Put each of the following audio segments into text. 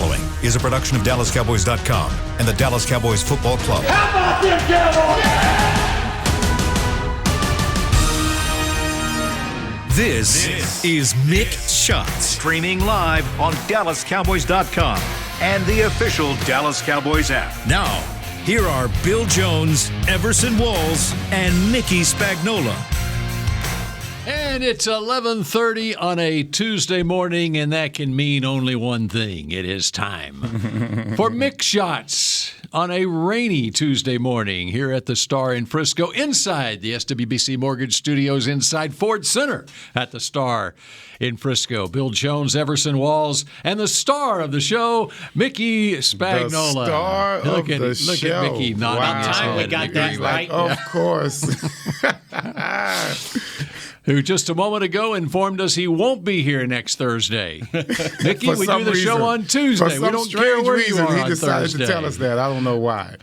following is a production of DallasCowboys.com and the Dallas Cowboys Football Club. How about them Cowboys? This is Mick Shots. Streaming live on DallasCowboys.com and the official Dallas Cowboys app. Now, here are Bill Jones, Everson Walls, and Mickey Spagnola. And it's 11:30 on a Tuesday morning, and that can mean only one thing. It is time for Mick Shots on a rainy Tuesday morning here at the Star in Frisco, inside the SWBC Mortgage Studios, inside Ford Center at the Star in Frisco. Bill Jones, Everson Walls, and the star of the show, Mickey Spagnola. The star of the show. Look at Mickey nodding his head. We got that right. Of course. Who just a moment ago informed us he won't be here next Thursday. Mickey, we do the show on Tuesday. We don't care where you are on Thursday. He decided to tell us that. I don't know why.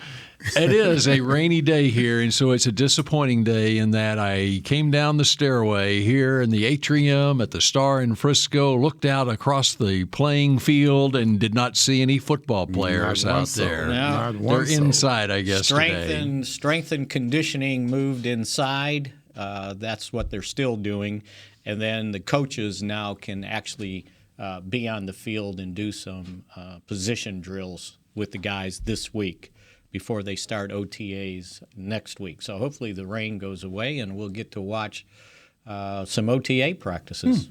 It is a rainy day here, and so it's a disappointing day in that I came down the stairway here in the atrium at the Star in Frisco, looked out across the playing field, and did not see any football players out there. No. They're inside, I guess, today. Strength and conditioning moved inside. That's what they're still doing. And then the coaches now can actually be on the field and do some position drills with the guys this week before they start OTAs next week. So hopefully the rain goes away and we'll get to watch some OTA practices.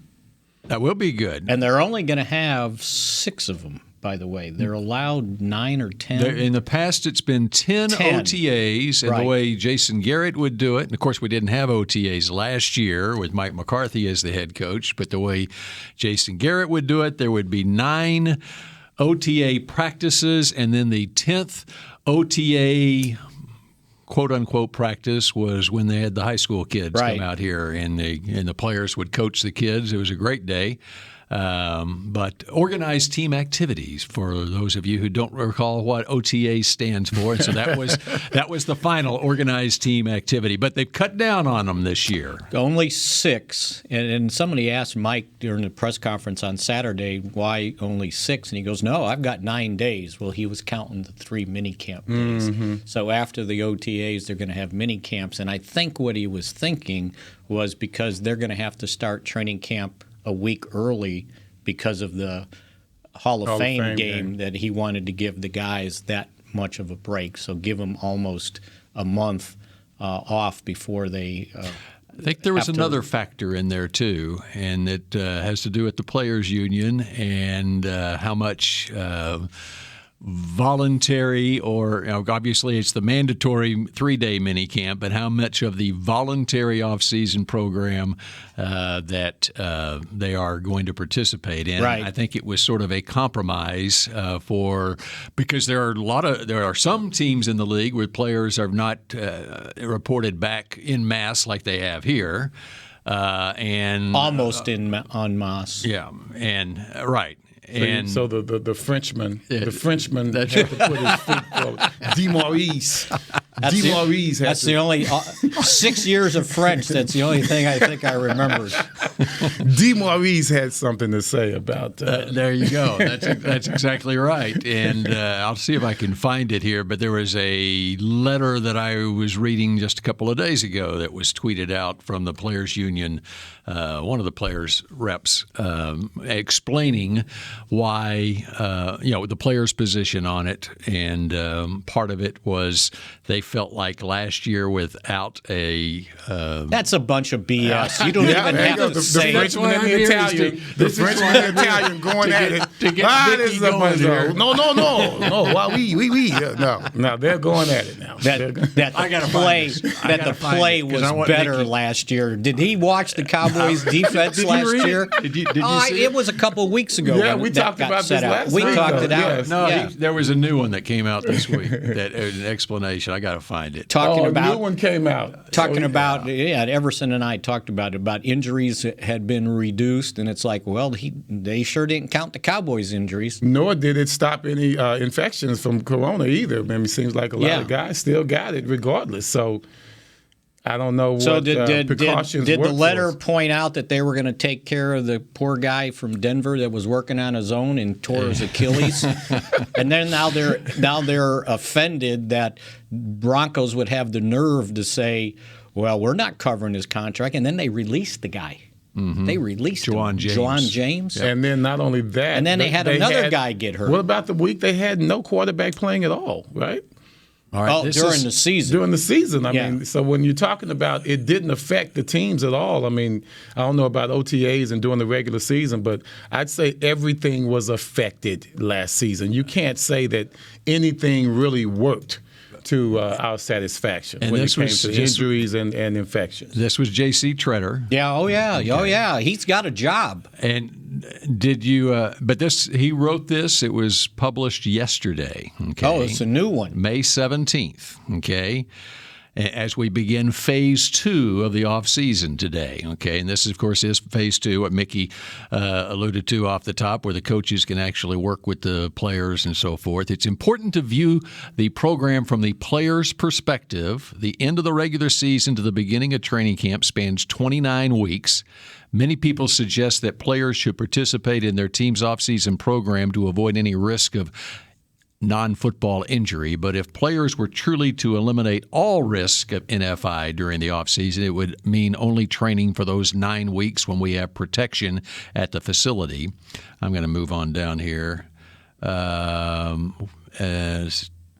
That will be good. And they're only going to have 6 of them, by the way. They're allowed 9 or 10. In the past, it's been 10 OTAs, and right. The way Jason Garrett would do it, and of course we didn't have OTAs last year with Mike McCarthy as the head coach, but the way Jason Garrett would do it, there would be 9 OTA practices, and then the 10th OTA quote-unquote practice was when they had the high school kids come out here, and the players would coach the kids. It was a great day. But organized team activities, for those of you who don't recall what OTA stands for. And so that was the final organized team activity. But they've cut down on them this year. Only 6. And somebody asked Mike during the press conference on Saturday, why only 6? And he goes, no, I've got 9 days. Well, he was counting the 3 minicamp days. Mm-hmm. So after the OTAs, they're going to have minicamps. And I think what he was thinking was because they're going to have to start training camp a week early because of the Hall of Fame game that he wanted to give the guys that much of a break. So give them almost a month off before they I think there was another factor in there, too, and it has to do with the Players Union and how much voluntary, or obviously it's the mandatory 3-day minicamp, but how much of the voluntary off-season program that they are going to participate in. Right. I think it was sort of a compromise because there are some teams in the league where players are not reported back in mass like they have here, and almost en masse. Yeah, and right. And so the Frenchman had to put his foot forward. DeMaurice. That's the only 6 years of French. That's the only thing I think I remembered. DeMaurice had something to say about that. There you go. That's exactly right. And I'll see if I can find it here. But there was a letter that I was reading just a couple of days ago that was tweeted out from the Players Union, one of the players' reps, explaining why, the players' position on it. And part of it was they felt like last year without a... That's a bunch of BS. You don't even have to say the Frenchman and the Italian. The Frenchman and the Italian going at it. This is a bunch of... No. Why we? No, they're going at it now. The play was better last year. Did he watch the Cowboys defense last year? Did you see it was a couple of weeks ago. Yeah, we talked about this last week. We talked it out. Yes. No, there was a new one that came out this week. That an explanation. I got to find it. A new one came out. Everson and I talked about injuries had been reduced, and it's like, well, they sure didn't count the Cowboys' injuries. Nor did it stop any infections from corona either. I mean, it seems like a lot of guys still got it regardless. So I don't know So what did precautions the work letter for us. point out that they were going to take care of the poor guy from Denver that was working on his own and tore his Achilles? And then now they're offended that Broncos would have the nerve to say, well, we're not covering his contract, and then they released the guy. Mm-hmm. They released Juwan James. Yep. And then not only that, and then they had another guy get hurt. What about the week they had no quarterback playing at all, right? All right, during the season. During the season. I Yeah. mean, so when you're talking about it didn't affect the teams at all, I mean, I don't know about OTAs and during the regular season, but I'd say everything was affected last season. You can't say that anything really worked to our satisfaction when it came to injuries and infections. This was J.C. Treader. Yeah, oh yeah. He's got a job. And did you? But he wrote this. It was published yesterday. Okay. Oh, it's a new one. May 17th. Okay. As we begin phase 2 of the offseason today. Okay. And this, of course, is phase 2, what Mickey alluded to off the top, where the coaches can actually work with the players and so forth. It's important to view the program from the player's perspective. The end of the regular season to the beginning of training camp spans 29 weeks. Many people suggest that players should participate in their team's offseason program to avoid any risk of non-football injury, but if players were truly to eliminate all risk of NFI during the offseason, it would mean only training for those 9 weeks when we have protection at the facility. I'm going to move on down here. As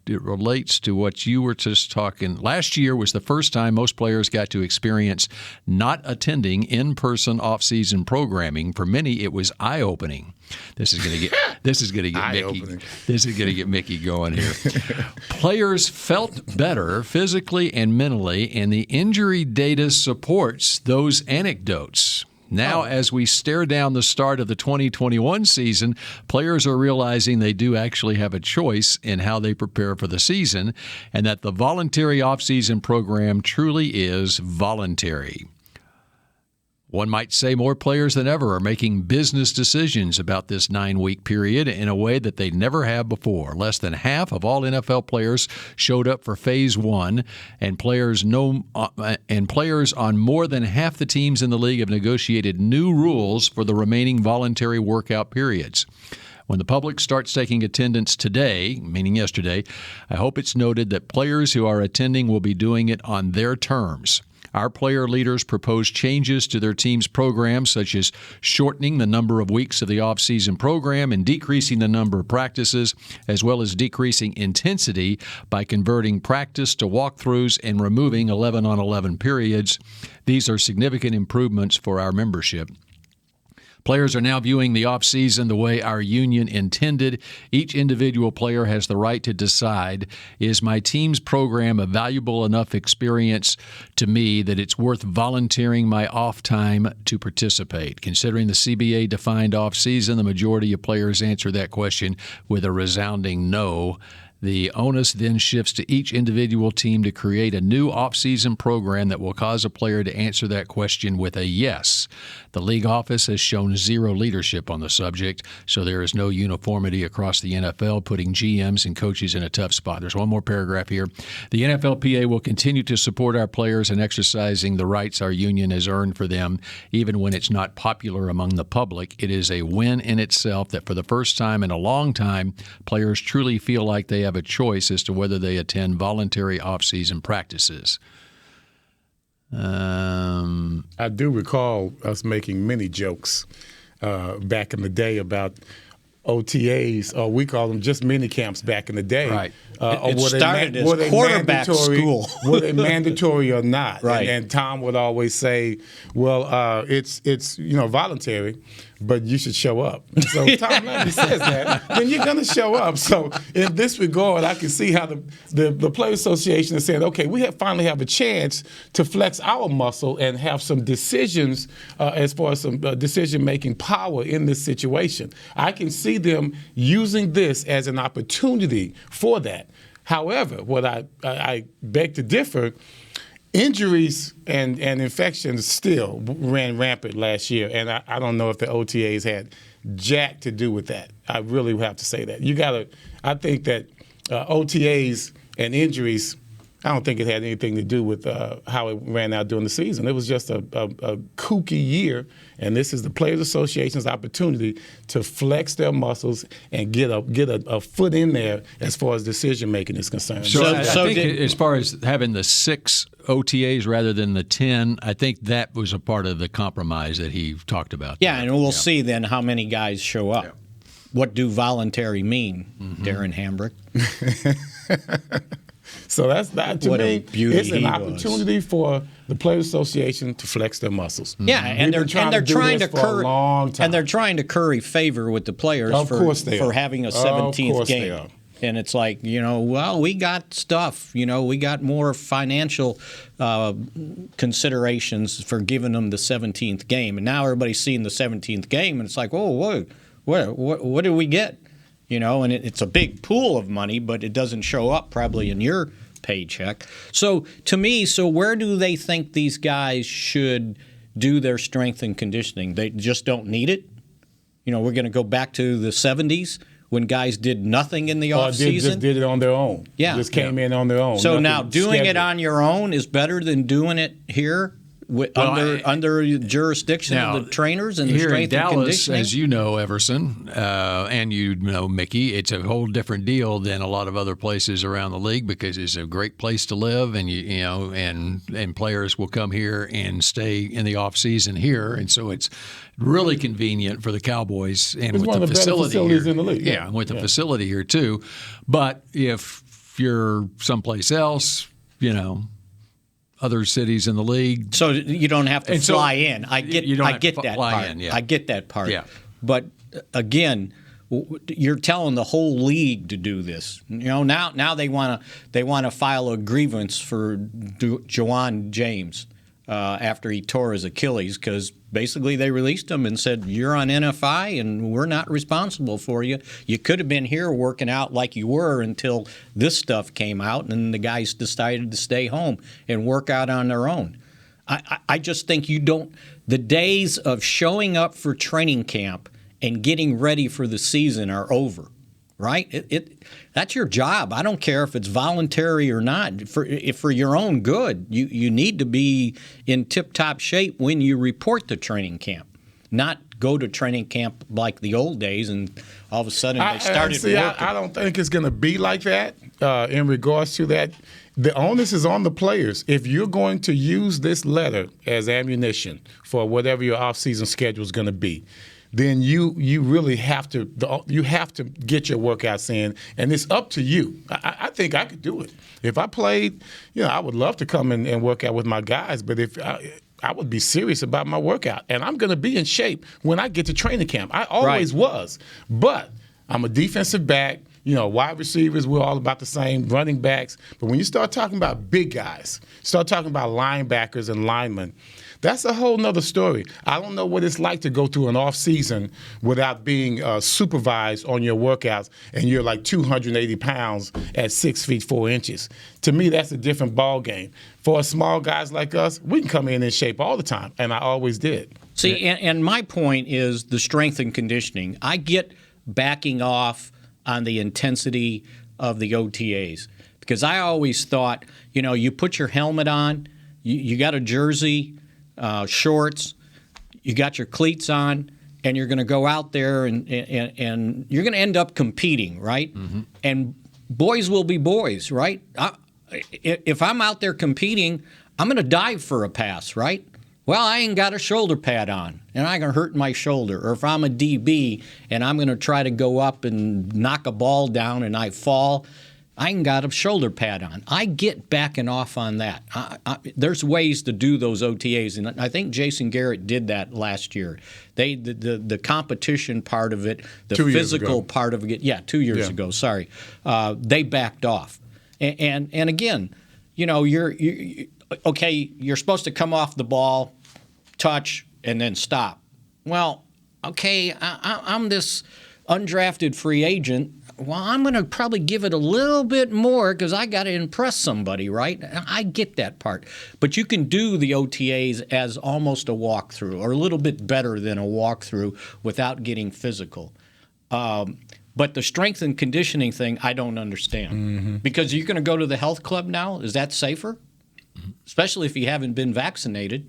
it relates to what you were just talking, last year was the first time most players got to experience not attending in-person off-season programming. For many, it was eye-opening. This is going to get Mickey going here. Players felt better physically and mentally, and the injury data supports those anecdotes. Now, as we stare down the start of the 2021 season, players are realizing they do actually have a choice in how they prepare for the season, and that the voluntary off-season program truly is voluntary. One might say more players than ever are making business decisions about this 9-week period in a way that they never have before. Less than half of all NFL players showed up for Phase 1, and players on more than half the teams in the league have negotiated new rules for the remaining voluntary workout periods. When the public starts taking attendance today, meaning yesterday, I hope it's noted that players who are attending will be doing it on their terms. Our player leaders propose changes to their team's programs, such as shortening the number of weeks of the off-season program and decreasing the number of practices, as well as decreasing intensity by converting practice to walkthroughs and removing 11-on-11 periods. These are significant improvements for our membership. Players are now viewing the offseason the way our union intended. Each individual player has the right to decide, is my team's program a valuable enough experience to me that it's worth volunteering my off time to participate? Considering the CBA defined offseason, the majority of players answer that question with a resounding no. The onus then shifts to each individual team to create a new off-season program that will cause a player to answer that question with a yes. The league office has shown zero leadership on the subject, so there is no uniformity across the NFL, putting GMs and coaches in a tough spot. There's one more paragraph here. The NFLPA will continue to support our players in exercising the rights our union has earned for them, even when it's not popular among the public. It is a win in itself that for the first time in a long time, players truly feel like they have a choice as to whether they attend voluntary off-season practices. I do recall us making many jokes back in the day about OTAs, or we call them just minicamps back in the day. Right. It started as quarterback school. Were they mandatory or not? Right. And Tom would always say, well, it's voluntary, but you should show up. So Tom Lambie says that, then you're going to show up. So in this regard, I can see how the Player Association is saying, okay, we finally have a chance to flex our muscle and have some decisions as far as some decision-making power in this situation. I can see them using this as an opportunity for that. However, what I beg to differ, injuries and infections still ran rampant last year, and I don't know if the OTAs had jack to do with that. I really have to say that. I think that OTAs and injuries I don't think it had anything to do with how it ran out during the season. It was just a kooky year, and this is the Players Association's opportunity to flex their muscles and get a foot in there as far as decision making is concerned. So I think as far as having the 6 OTAs rather than the 10, I think that was a part of the compromise that he talked about. Yeah, and we'll see then how many guys show up. Yeah. What do voluntary mean, Darren Hambrick? So that's that to what me. It's an opportunity for the Players Association to flex their muscles. Yeah, and they're trying to curry favor with the players for having a 17th game. And it's like, well, we got stuff. We got more financial considerations for giving them the 17th game, and now everybody's seeing the 17th game, and it's like, oh, what do we get? And it's a big pool of money, but it doesn't show up probably in your paycheck. So to me, where do they think these guys should do their strength and conditioning? They just don't need it? We're going to go back to the 70s when guys did nothing in the offseason? Just did it on their own. Yeah. Just came in on their own. So now doing it on your own is better than doing it here? Under jurisdiction of the trainers and the strength and conditioning? As you know, Everson, and you know, Mickey, it's a whole different deal than a lot of other places around the league because it's a great place to live, and and players will come here and stay in the off season here, and so it's really convenient for the Cowboys and it's with one the of the facility better facilities here. in the league. Yeah, with the facility here too. But if you're someplace else, other cities in the league. So you don't have to fly in. I get that part. Yeah. I get that part. Yeah. But again, you're telling the whole league to do this. Now they want to file a grievance for Juwan James after he tore his Achilles because basically they released him and said, you're on NFI and we're not responsible for you. You could have been here working out like you were until this stuff came out and the guys decided to stay home and work out on their own. I just think the days of showing up for training camp and getting ready for the season are over. Right? That's your job. I don't care if it's voluntary or not. For your own good, you need to be in tip-top shape when you report to training camp, not go to training camp like the old days and all of a sudden they started working. I don't think it's going to be like that in regards to that. The onus is on the players. If you're going to use this letter as ammunition for whatever your off-season schedule is going to be, then you really have to get your workouts in, and it's up to you. I think I could do it. If I played, I would love to come and work out with my guys, but if I would be serious about my workout, and I'm going to be in shape when I get to training camp. I always was, but I'm a defensive back. Wide receivers, we're all about the same, running backs. But when you start talking about big guys, start talking about linebackers and linemen, that's a whole nother story. I don't know what it's like to go through an off season without being supervised on your workouts, and you're like 280 pounds at 6 feet 4 inches. To me, that's a different ball game. For small guys like us, we can come in shape all the time, and I always did. See, and my point is the strength and conditioning. I get backing off on the intensity of the OTAs because I always thought, you put your helmet on, you got a jersey, shorts, you got your cleats on, and you're going to go out there and you're going to end up competing, right? Mm-hmm. And boys will be boys, right? If I'm out there competing, I'm going to dive for a pass, right? Well, I ain't got a shoulder pad on, and I can hurt my shoulder. Or if I'm a DB and I'm going to try to go up and knock a ball down and I fall, I ain't got a shoulder pad on. I get backing off on that. There's ways to do those OTAs, and I think Jason Garrett did that last year. The competition part of it, the physical part of it, 2 years ago. Sorry, they backed off. And again, you're supposed to come off the ball, touch, and then stop. Well, okay, I'm this undrafted free agent. Well, I'm going to probably give it a little bit more because I got to impress somebody, right? I get that part. But you can do the OTAs as almost a walkthrough or a little bit better than a walkthrough without getting physical. But the strength and conditioning thing, I don't understand. Because you're going to go to the health club now? Is that safer? Especially if you haven't been vaccinated.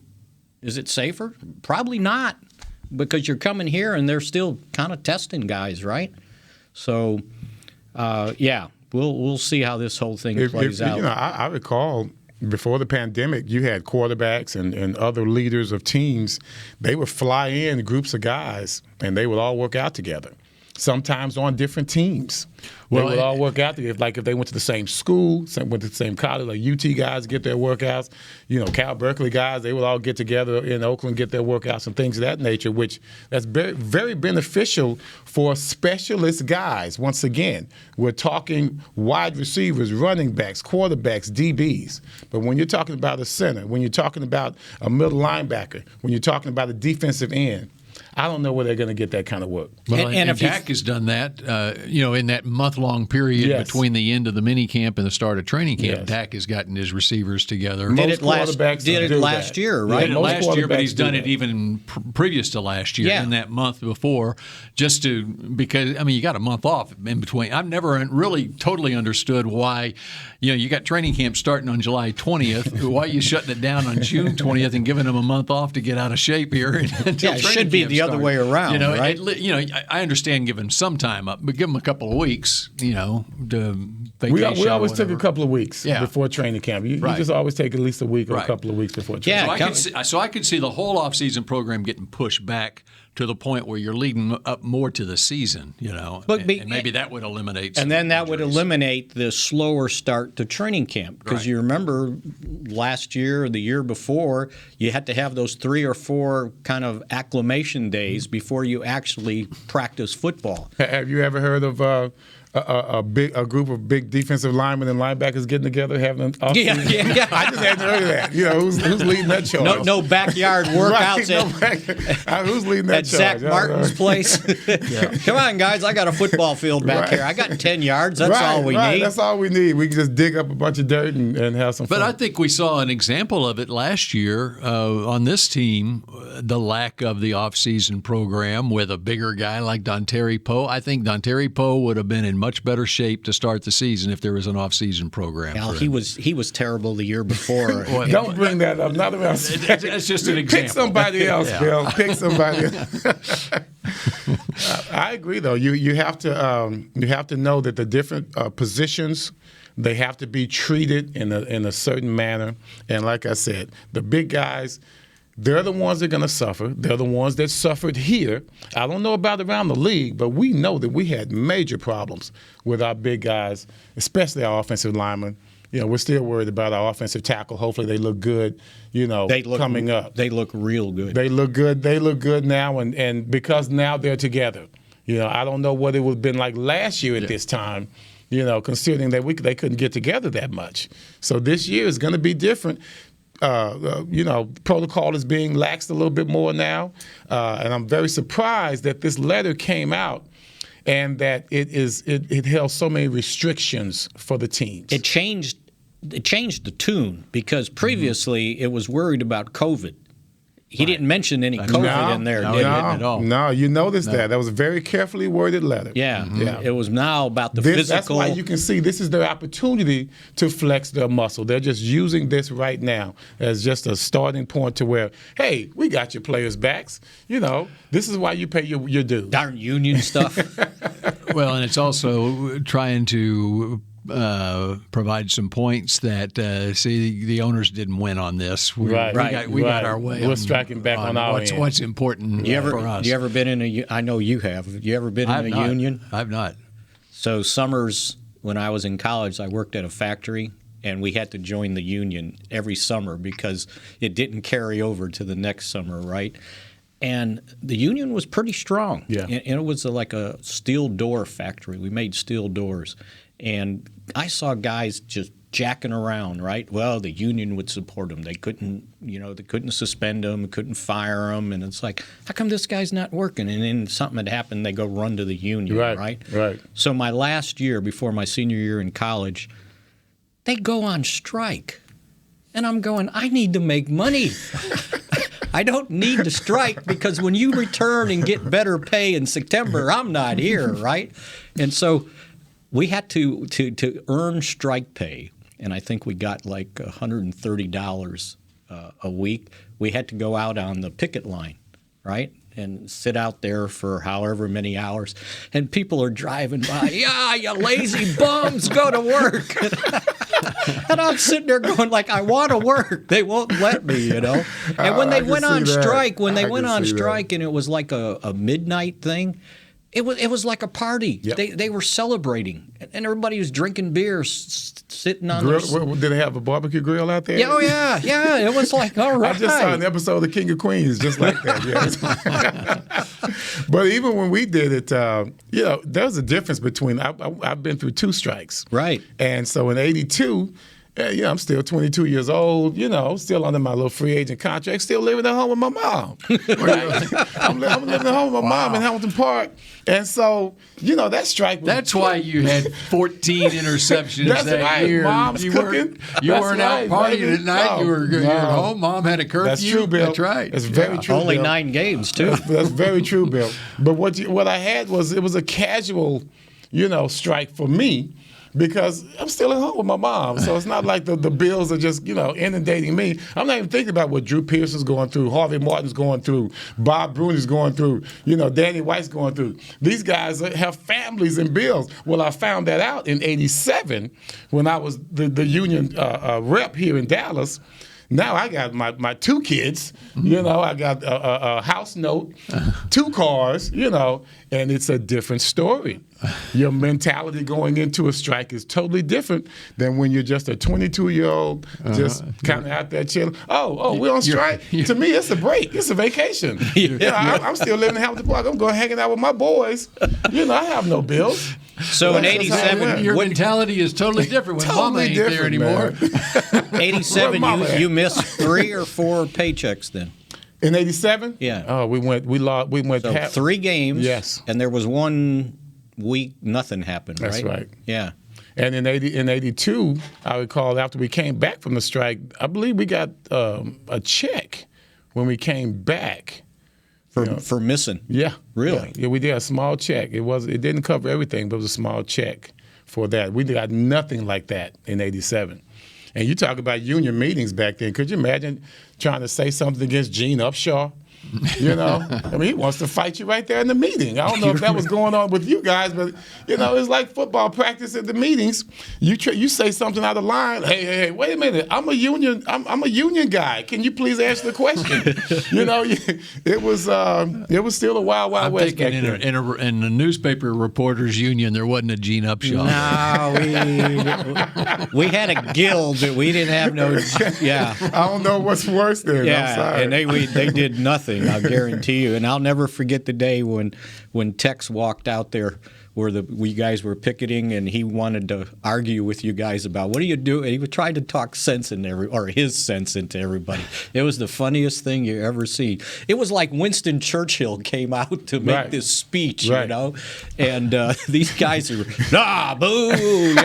Is it safer? Probably not, because you're coming here and they're still kind of testing guys, right? So, we'll see how this whole thing plays out. I recall before the pandemic, you had quarterbacks and other leaders of teams. They would fly in groups of guys, and they would all work out together. Sometimes on different teams. They would all work out together. Like if they went to the same school, went to the same college, like UT guys get their workouts, Cal Berkeley guys, they would all get together in Oakland, get their workouts and things of that nature, which that's very, very beneficial for specialist guys. Once again, we're talking wide receivers, running backs, quarterbacks, DBs. But when you're talking about a center, when you're talking about a middle linebacker, when you're talking about a defensive end, I don't know where they're going to get that kind of work. Well, and Dak has done that, in that month-long period between the end of the mini camp and the start of training camp. Dak has gotten his receivers together. Did it last year, right? Did it last year, but he's done it even previous to last year, in that month before, because you got a month off in between. I've never really totally understood why, you got training camp starting on July 20th. Why are you shutting it down on June 20th and giving them a month off to get out of shape here until it should be the other way around, right? I understand giving some time up, but give them a couple of weeks, to vacation. We always took a couple of weeks before training camp. You just always take at least a week or a couple of weeks before training camp. So I could see the whole off-season program getting pushed back to the point where you're leading up more to the season, and maybe that would eliminate some injuries. Would eliminate the slower start to training camp, because you remember last year or the year before, you had to have those 3 or 4 kind of acclimation days before you actually practice football. Have you ever heard of a group of big defensive linemen and linebackers getting together having an off-season? Yeah. I just hadn't heard of that. Who's leading that charge? No backyard workouts who's leading that at Zach Martin's place. Come on, guys, I got a football field back here. I got 10 yards. That's all we need. That's all we need. We can just dig up a bunch of dirt and have some fun. But I think we saw an example of it last year on this team, the lack of the off-season program with a bigger guy like Voluntary Poe. I think Voluntary Poe would have been in much better shape to start the season if there was an off-season program. Well, he was terrible the year before. Don't bring that up. Not about it's just an example. Pick somebody else, Bill. Pick somebody else. I agree, though. You have to know that the different positions, they have to be treated in a certain manner. And like I said, the big guys, they're the ones that are going to suffer. They're the ones that suffered here. I don't know about around the league, but we know that we had major problems with our big guys, especially our offensive linemen. We're still worried about our offensive tackle. Hopefully they look good, coming up. They look real good. They look good. They look good now, and because now they're together. I don't know what it would have been like last year at this time, considering that they couldn't get together that much. So this year is going to be different. Protocol is being laxed a little bit more now, and I'm very surprised that this letter came out and that it held so many restrictions for the teams. It changed the tune, because previously it was worried about COVID. He didn't mention any COVID in there, did he? At all. No, you noticed that. That was a very carefully worded letter. Yeah. It was now about the physical. That's why you can see this is their opportunity to flex their muscle. They're just using this right now as just a starting point to where, hey, we got your players' backs. This is why you pay your dues. Darn union stuff. Well, and it's also trying to provide some points that the owners didn't win on this. We got our way. We're striking back on our end. What's important for us. You ever been in a? I know you have. You ever been in a union? I've not. So summers when I was in college, I worked at a factory, and we had to join the union every summer because it didn't carry over to the next summer, right? And the union was pretty strong. Yeah. And it was like a steel door factory. We made steel doors. And I saw guys just jacking around, right? Well, the union would support them. They couldn't suspend them, couldn't fire them. And it's like, how come this guy's not working? And then something had happened, they go run to the union, right? Right. So my last year, before my senior year in college, they go on strike. And I'm going, I need to make money. I don't need to strike because when you return and get better pay in September, I'm not here, right? And so we had to earn strike pay, and I think we got like $130 a week. We had to go out on the picket line, right? And sit out there for however many hours. And people are driving by, yeah, you lazy bums, go to work. And I'm sitting there going like, I want to work. They won't let me, you know. And when they went on strike, and it was like a midnight thing, it was like a party. Yep. They were celebrating, and everybody was drinking beer, sitting on grill. Did they have a barbecue grill out there? Yeah, oh yeah. It was like, all right. I just saw an episode of The King of Queens just like that. Yes. But even when we did it, there's a difference between. I've been through 2 strikes, right? And so in '82. I'm still 22 years old, still under my little free agent contract, still living at home with my mom. Right? I'm living at home with my mom in Hamilton Park. And so, that strike was... That's why you had 14 interceptions that year. Mom's cooking. You weren't out partying at night. You were at home. Mom had a curfew. That's true, Bill. That's right. That's very true, Only Bill. 9 games, too. That's very true, Bill. But what I had was, it was a casual, strike for me. Because I'm still at home with my mom. So it's not like the bills are just, inundating me. I'm not even thinking about what Drew Pearson's going through, Harvey Martin's going through, Bob Bruni's going through, Danny White's going through. These guys have families and bills. Well, I found that out in '87 when I was the union rep here in Dallas. Now I got my 2 kids, I got a house note, 2 cars, and it's a different story. Your mentality going into a strike is totally different than when you're just a 22-year-old, just kind of out there chilling. Oh, we're on strike? To me, it's a break. It's a vacation. I'm still living in Hamilton Park. I'm going hanging out with my boys. I have no bills. So in '87, your mentality is totally different when Mama ain't there anymore. '87, you missed 3 or 4 paychecks then. In '87? Yeah. Oh, we went. So 3 games. Yes. And there was 1 week nothing happened. That's right. Yeah. And in '82, I recall after we came back from the strike, I believe we got a check when we came back. For missing. Yeah. Really? Yeah, we did a small check. It didn't cover everything, but it was a small check for that. We got nothing like that in '87. And you talk about union meetings back then. Could you imagine trying to say something against Gene Upshaw? I mean, he wants to fight you right there in the meeting. I don't know if that was going on with you guys, but it's like football practice at the meetings. You say something out of line. Hey, wait a minute. I'm a union guy. Can you please answer the question? It was still a wild west back then. In the newspaper reporters union, there wasn't a Gene Upshaw. No, we had a guild, but we didn't have no. Yeah, I don't know what's worse then. Yeah, I'm sorry. and they did nothing. I'll guarantee you. And I'll never forget the day when Tex walked out there where we guys were picketing, and he wanted to argue with you guys about what do you do? And he tried to talk sense his sense into everybody. It was the funniest thing you ever see. It was like Winston Churchill came out to make this speech, and these guys are boo,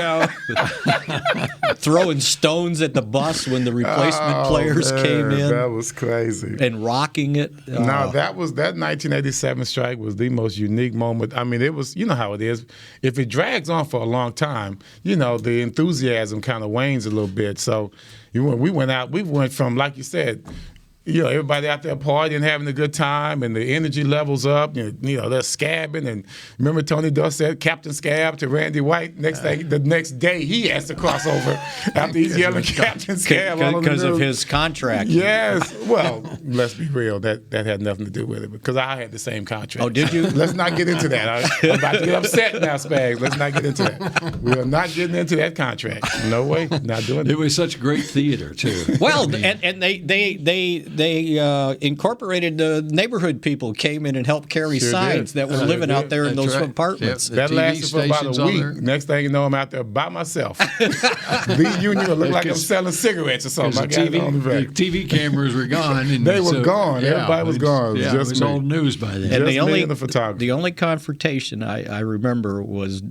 throwing stones at the bus when the replacement players came in. That was crazy. And rocking it. No, that 1987 strike was the most unique moment. I mean, it was, how it is. If it drags on for a long time, the enthusiasm kind of wanes a little bit. So we went from, like you said, everybody out there partying, having a good time, and the energy levels up. They're scabbing, and remember Tony Duss said Captain Scab to Randy White. The next day he has to cross over after he's yelling Captain Scab because of his contract. Yes. Well, let's be real. That had nothing to do with it because I had the same contract. Oh, did you? Let's not get into that. I'm about to get upset now, Spags. Let's not get into that. We are not getting into that contract. No way. Not doing it. It was such great theater too. Well, and they incorporated the neighborhood people came in and helped carry signs that were living out there in those apartments. That lasted for about a week. Next thing you know, I'm out there by myself. The union will look like I'm selling cigarettes or something. The TV cameras were gone. And they were gone. Everybody was gone. It was old news by then. And the only confrontation I remember was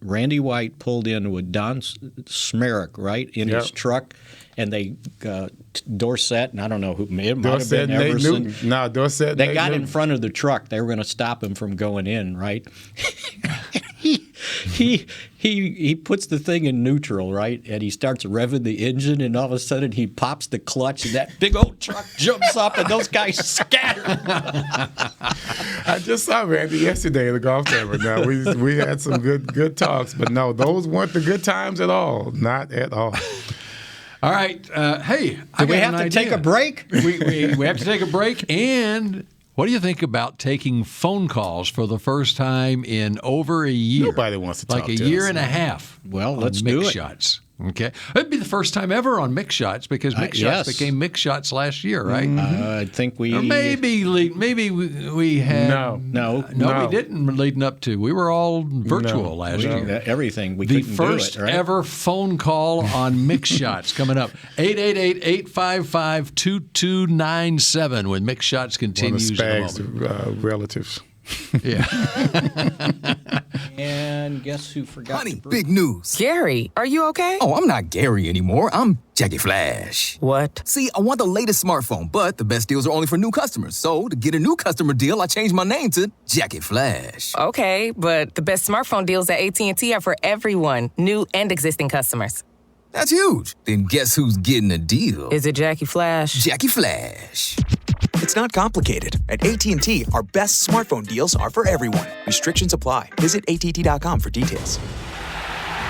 Randy White pulled in with Don Smerick, right, in his truck, and they Dorsett, and I don't know who, it might have been Everson. No, Dorsett. They got in front of the truck. They were going to stop him from going in, right? He puts the thing in neutral, right? And he starts revving the engine, and all of a sudden he pops the clutch, and that big old truck jumps up, and those guys scatter. I just saw Randy yesterday at the golf tournament. Now we had some good talks, but no, those weren't the good times at all. Not at all. All right. Hey, do we have to take a break? We have to take a break. And what do you think about taking phone calls for the first time in over a year? Nobody wants to talk to us. Like a year and a half. Well, let's do it. Shots. Okay. It'd be the first time ever on Mick Shots because Mick Shots became Mick Shots last year, right? I think we... Or maybe we had... No, we didn't leading up to. We were all virtual last year. Everything. We the couldn't first do it, right? ever phone call on Mick Shots coming up. 888-855-2297 when Mick Shots continues. One of Spag's relatives. Yeah. And guess who forgot? Honey, big news. Gary, are you okay? Oh, I'm not Gary anymore. I'm Jackie Flash. What? See, I want the latest smartphone, but the best deals are only for new customers. So, to get a new customer deal, I changed my name to Jackie Flash. Okay, but the best smartphone deals at AT&T are for everyone, new and existing customers. That's huge. Then guess who's getting a deal? Is it Jackie Flash? Jackie Flash. It's not complicated. At AT&T, our best smartphone deals are for everyone. Restrictions apply. Visit att.com for details.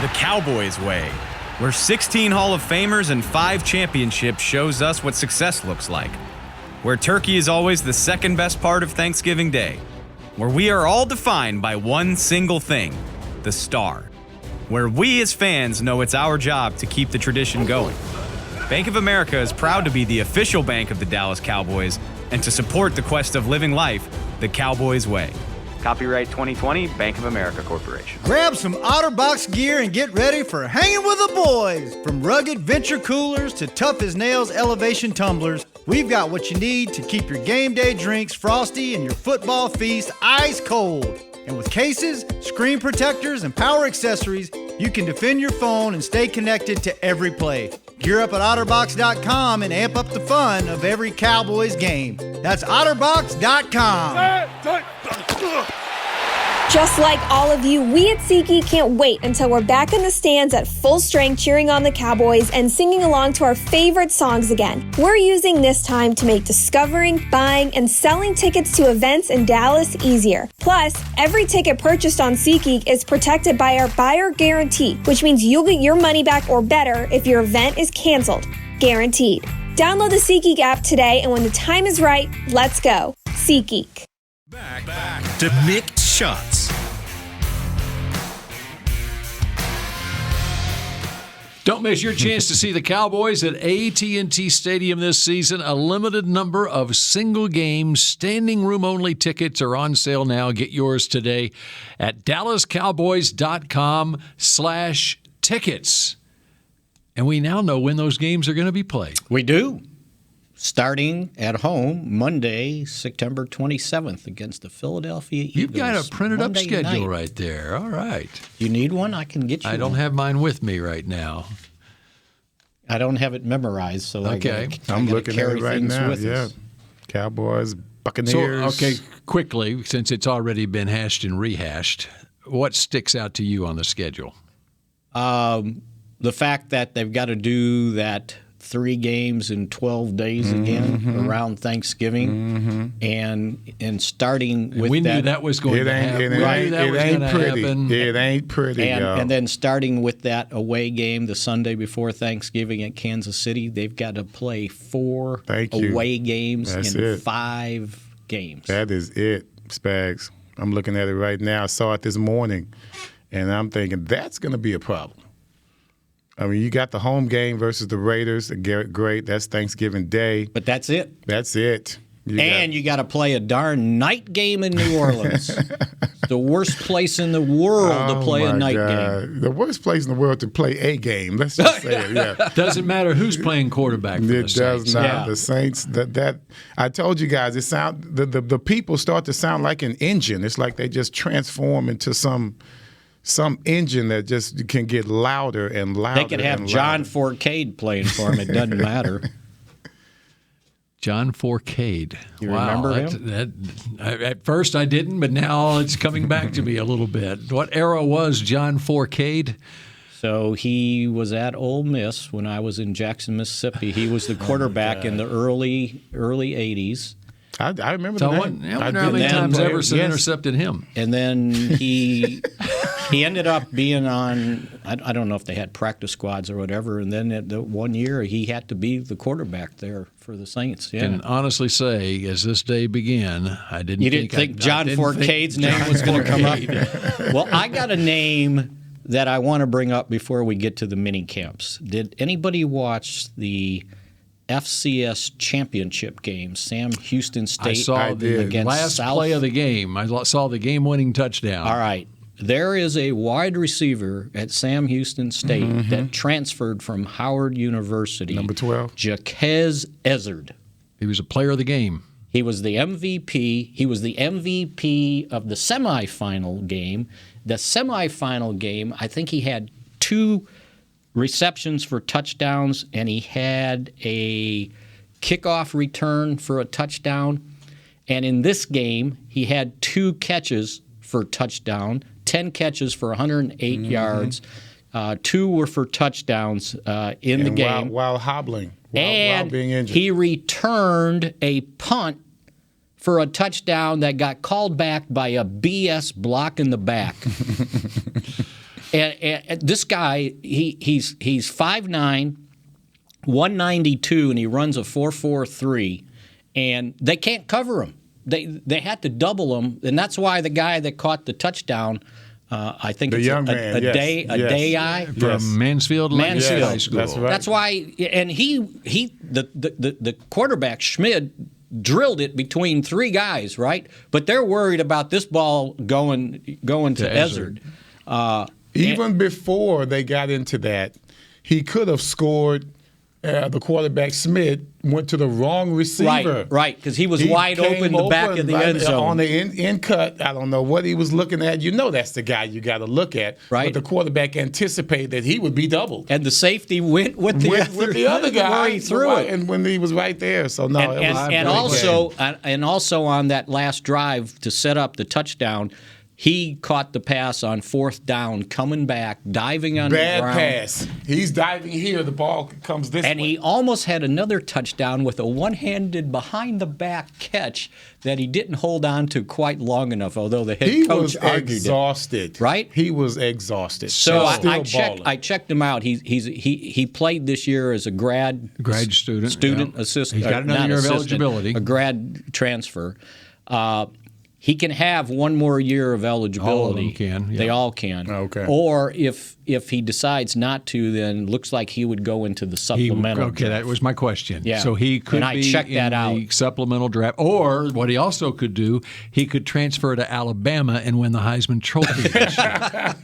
The Cowboys way, where 16 Hall of Famers and 5 championships shows us what success looks like. Where turkey is always the second best part of Thanksgiving Day. Where we are all defined by one single thing, the star. Where we as fans know it's our job to keep the tradition going. Bank of America is proud to be the official bank of the Dallas Cowboys and to support the quest of living life the Cowboys way. Copyright 2020, Bank of America Corporation. Grab some OtterBox gear and get ready for hanging with the boys. From rugged venture coolers to tough as nails elevation tumblers, we've got what you need to keep your game day drinks frosty and your football feast ice cold. And with cases, screen protectors, and power accessories, you can defend your phone and stay connected to every play. Gear up at OtterBox.com and amp up the fun of every Cowboys game. That's OtterBox.com. Just like all of you, we at SeatGeek can't wait until we're back in the stands at full strength cheering on the Cowboys and singing along to our favorite songs again. We're using this time to make discovering, buying, and selling tickets to events in Dallas easier. Plus, every ticket purchased on SeatGeek is protected by our buyer guarantee, which means you'll get your money back or better if your event is canceled. Guaranteed. Download the SeatGeek app today, and when the time is right, let's go. SeatGeek. Back to Mick Shots. Don't miss your chance to see the Cowboys at AT&T Stadium this season. A limited number of single-game, standing-room-only tickets are on sale now. Get yours today at dallascowboys.com/tickets. And we now know when those games are going to be played. We do. Starting at home Monday, September 27th against the Philadelphia Eagles. You've got a printed up schedule night. right there. All right. You need one? I can get you I don't have mine with me right now. I don't have it memorized, so okay. I'm looking at it right now. Yeah. Cowboys, Buccaneers. So, okay, quickly, since it's already been hashed and rehashed, what sticks out to you on the schedule? The fact that they've got to do that 3 games in 12 days again around Thanksgiving, and starting with we that. knew that was going to happen. It ain't pretty. It ain't pretty, and then starting with that away game the Sunday before Thanksgiving at Kansas City, they've got to play 4 away games in 5 games. That is it, Spags. I'm looking at it right now. I saw it this morning, and I'm thinking that's going to be a problem. I mean, you got the home game versus the Raiders. Great. That's Thanksgiving Day. But that's it. That's it. You got to play a darn night game in New Orleans. The worst place in the world to play a night game. The worst place in the world to play a game. Let's just say it. Yeah. Doesn't matter who's playing quarterback for the Saints. It does not. Yeah. The Saints. That I told you guys. It the people start to sound like an engine. It's like they just transform into some engine that just can get louder and louder. They could have John Forcade playing for him. It doesn't matter. John Forcade. You remember him? At first I didn't, but now it's coming back to me a little bit. What era was John Forcade? So he was at Ole Miss when I was in Jackson, Mississippi. He was the quarterback in the early 80s. I remember So that. I wonder how many times Everson intercepted him. And then he ended up being on, I don't know if they had practice squads or whatever, and then the 1 year he had to be the quarterback there for the Saints. Yeah. Can honestly say, as this day began, I didn't You didn't think John Forcade's name was going to come up? Well, I got a name that I want to bring up before we get to the mini camps. Did anybody watch the FCS Championship game, Sam Houston State I saw the against last South? play of the game. I saw the game-winning touchdown. All right. There is a wide receiver at Sam Houston State that transferred from Howard University. Number 12. Jequez Ezzard. He was a player of the game. He was the MVP. He was the MVP of the semifinal game. The semifinal game, I think he had 2 receptions for touchdowns, and he had a kickoff return for a touchdown. And in this game, he had 2 catches for touchdown, 10 catches for 108 yards. 2 were for touchdowns in the game. While hobbling, while being injured. He returned a punt for a touchdown that got called back by a BS block in the back. And this guy, he's 5'9", 192, and he runs a 4.43, and they can't cover him. They had to double him, and that's why the guy that caught the touchdown, I think it's Day from Mansfield High School. That's right. That's why, and the quarterback Schmid drilled it between 3 guys, right? But they're worried about this ball going to Ezzard. Even before they got into that, he could have scored. The quarterback, Smith, went to the wrong receiver. Right, because he was wide open in the back of the end zone. On the end cut, I don't know what he was looking at. You know that's the guy you got to look at. Right. But the quarterback anticipated that he would be doubled. And the safety went with the other guy. Where he threw it. And when he was right there. So, no, and also on that last drive to set up the touchdown, he caught the pass on 4th down, coming back, diving on the ground. Bad pass. He's diving here. The ball comes this way. And he almost had another touchdown with a one-handed behind-the-back catch that he didn't hold on to quite long enough, although the head coach argued exhausted. Right? He was exhausted. So I checked him out. He played this year as a grad student assistant. He's got another year of eligibility. A grad transfer. He can have 1 more year of eligibility. All of them can. Yeah. They all can. Okay. Or if he decides not to, then looks like he would go into the supplemental draft. That was my question. Yeah. So he could be in the supplemental draft. Or what he also could do, he could transfer to Alabama and win the Heisman Trophy this year.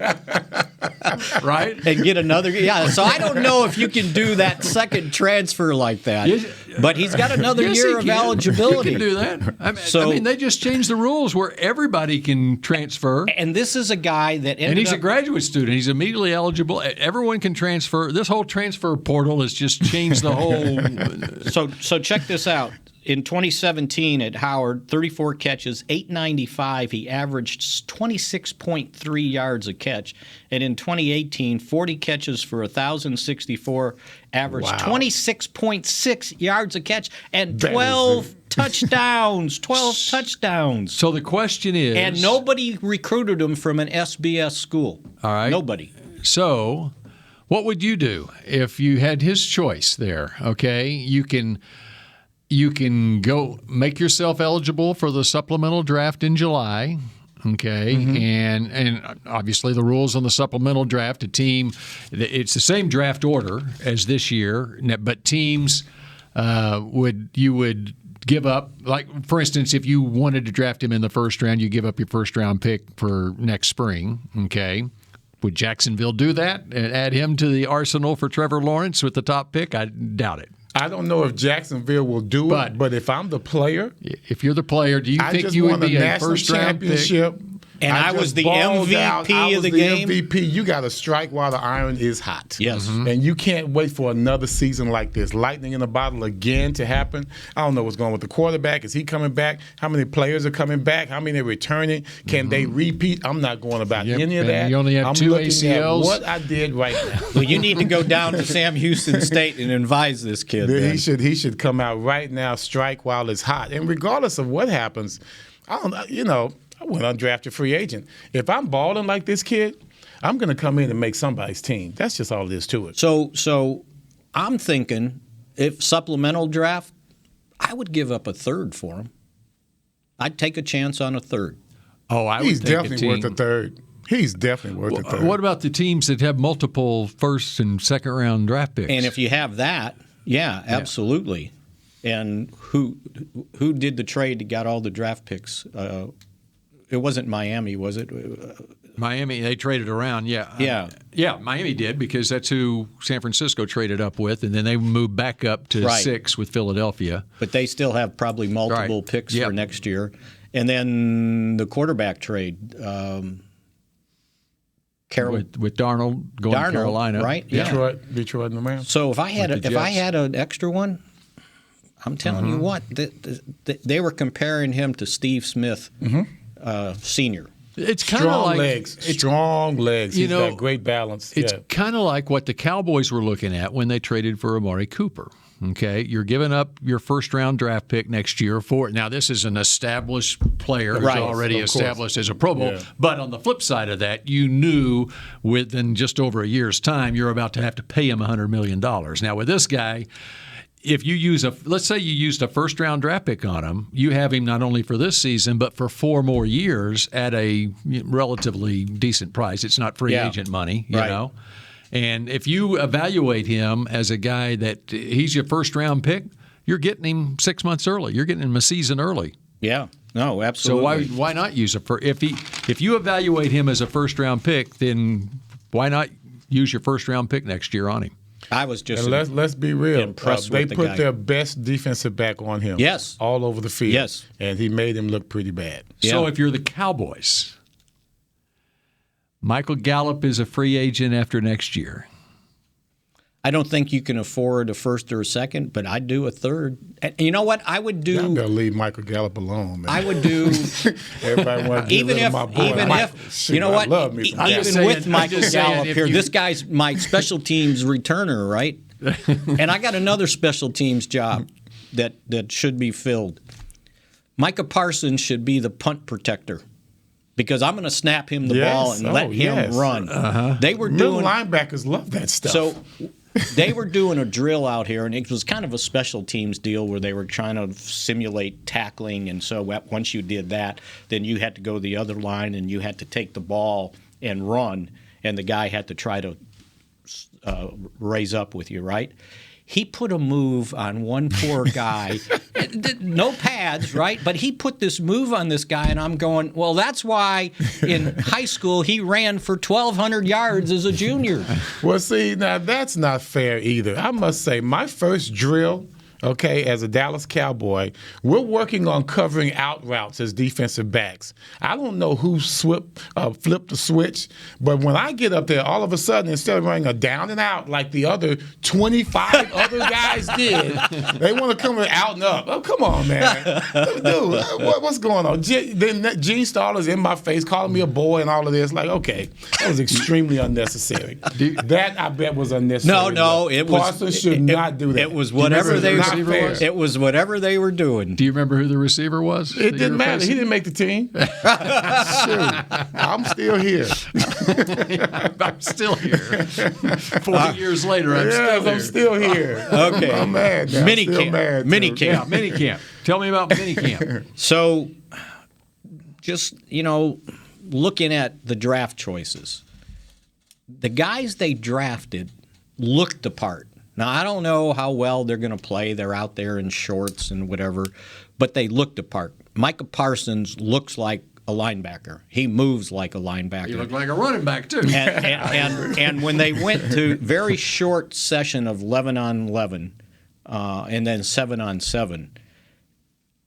Right? And get another. Yeah. So I don't know if you can do that second transfer like that. Yes. But he's got another year of eligibility. He can do that. I mean, they just changed the rules where everybody can transfer. And this is a guy that and he's a graduate student. He's immediately eligible. Everyone can transfer. This whole transfer portal has just changed the whole. So check this out. In 2017 at Howard, 34 catches, 895. He averaged 26.3 yards a catch. And in 2018, 40 catches for 1,064, averaged 26.6 yards a catch, and 12 touchdowns. 12 touchdowns. So the question is... And nobody recruited him from an SBS school. All right. Nobody. So what would you do if you had his choice there? Okay, you can go make yourself eligible for the supplemental draft in July, okay? And obviously the rules on the supplemental draft, it's the same draft order as this year, but teams would give up, like, for instance, if you wanted to draft him in the first round, you give up your first-round pick for next spring, okay? Would Jacksonville do that and add him to the arsenal for Trevor Lawrence with the top pick? I doubt it. I don't know if Jacksonville will do it, but if I'm the player, if you're the player, do you think you would be a first-round pick? And I was the MVP of the game. MVP. You got to strike while the iron is hot. Yes. And you can't wait for another season like this. Lightning in a bottle again to happen. I don't know what's going on with the quarterback. Is he coming back? How many players are coming back? How many are returning? Can they repeat? I'm not going about any of that. You only have I'm 2 looking ACLs. at what I did right now. Well, you need to go down to Sam Houston State and advise this kid. He should come out right now, strike while it's hot. And regardless of what happens, I went undrafted free agent. If I'm balling like this kid, I'm going to come in and make somebody's team. That's just all there is to it. So I'm thinking if supplemental draft, I would give up a third for him. I'd take a chance on a third. Oh, He's definitely worth a third. He's definitely worth a third. What about the teams that have multiple first and second round draft picks? And if you have that, yeah, absolutely. And who did the trade that got all the draft picks? It wasn't Miami, was it? Miami, they traded around, yeah. Yeah. Miami did because that's who San Francisco traded up with, and then they moved back up to 6 with Philadelphia. But they still have probably multiple picks for next year. And then the quarterback trade, with Darnold going to Carolina, right? Yeah. Detroit and the Rams. So if I had an extra one, I'm telling you what, they were comparing him to Steve Smith, Senior. It's kind of like strong legs. He's got great balance. It's kind of like what the Cowboys were looking at when they traded for Amari Cooper. Okay, you're giving up your first-round draft pick next year for it. Now, this is an established player who's already established as a Pro Bowl. Yeah. But on the flip side of that, you knew within just over a year's time you're about to have to pay him $100 million. Now, with this guy, if you use let's say you used a first-round draft pick on him, you have him not only for this season but for 4 more years at a relatively decent price. It's not free agent money, you know. And if you evaluate him as a guy that he's your first-round pick, you're getting him 6 months early. You're getting him a season early. Yeah. No, absolutely. So why not use if you evaluate him as a first-round pick, then why not use your first-round pick next year on him? I was just let's be real. Impressed they with the put guy. their best defensive back on him. Yes. All over the field. Yes. And he made him look pretty bad. Yeah. So if you're the Cowboys, Michael Gallup is a free agent after next year. I don't think you can afford a first or a second, but I'd do a third. And you know what? I would do. I'm gonna leave Michael Gallup alone, man. I would do. Everybody want to even if you know what? Even with Michael Gallup here, this guy's my special teams returner, right? And I got another special teams job that should be filled. Micah Parsons should be the punt protector. Because I'm going to snap him the ball and let him run. They were doing linebackers love that stuff. So they were doing a drill out here, and it was kind of a special teams deal where they were trying to simulate tackling. And so once you did that, then you had to go to the other line and you had to take the ball and run, and the guy had to try to raise up with you, right? He put a move on one poor guy. No pads, right? But he put this move on this guy, and I'm going, well, that's why in high school he ran for 1,200 yards as a junior. Well, see, now that's not fair either. I must say, my first drill, as a Dallas Cowboy, we're working on covering out routes as defensive backs. I don't know who flipped the switch, but when I get up there, all of a sudden, instead of running a down and out like the other 25 other guys did, they want to come out and up. Oh, come on, man. Dude, what's going on? Then Gene Starler's in my face calling me a boy and all of this. Like, okay, that was extremely unnecessary. That, I bet, was unnecessary. No, it was. Parsons should not do that. It was whatever they were. It was whatever they were doing. Do you remember who the receiver was? It didn't matter. He didn't make the team. Shoot. I'm still here. I'm still here. 40 years later, I'm still here. Okay. I'm mad now. Minicamp. Yeah, minicamp. Tell me about minicamp. So, just, looking at the draft choices, the guys they drafted looked the part. Now, I don't know how well they're going to play. They're out there in shorts and whatever, but they look the part. Micah Parsons looks like a linebacker. He moves like a linebacker. He looked like a running back, too. And when they went to very short session of 11-on-11 and then 7-on-7,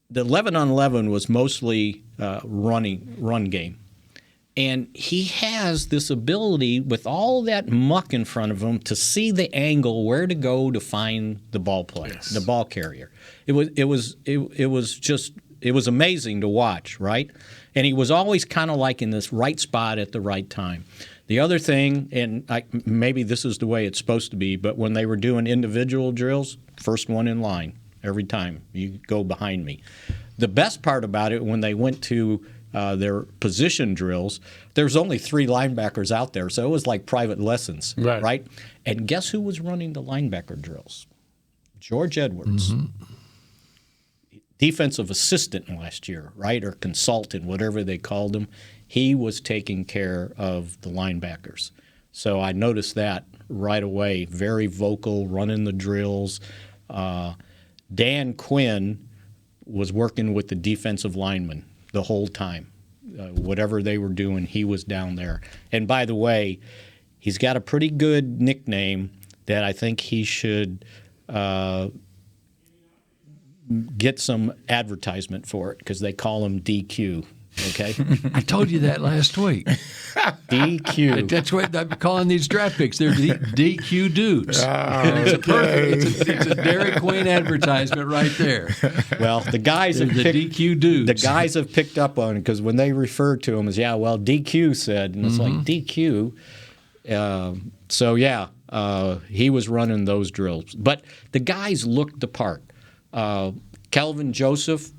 the 11-on-11 was mostly run game. And he has this ability with all that muck in front of him to see the angle where to go to find the ball player, the ball carrier. It was amazing to watch, right? And he was always kind of like in this right spot at the right time. The other thing, and maybe this is the way it's supposed to be, but when they were doing individual drills, first one in line every time. You go behind me. The best part about it, when they went to their position drills, there's only 3 linebackers out there, so it was like private lessons, right? And guess who was running the linebacker drills? George Edwards. Defensive assistant last year, right, or consultant, whatever they called him. He was taking care of the linebackers. So I noticed that right away, very vocal, running the drills. Dan Quinn was working with the defensive linemen the whole time. Whatever they were doing, he was down there. And by the way, he's got a pretty good nickname that I think he should get some advertisement for it, because they call him DQ. Okay, I told you that last week. DQ. That's what I'm calling these draft picks. They're DQ dudes. It's a Dairy Queen advertisement right there. Well, the guys have DQ dudes. The guys have picked up on it, because when they refer to him as DQ said, and it's like DQ. He was running those drills, but the guys looked the part. Kelvin Joseph,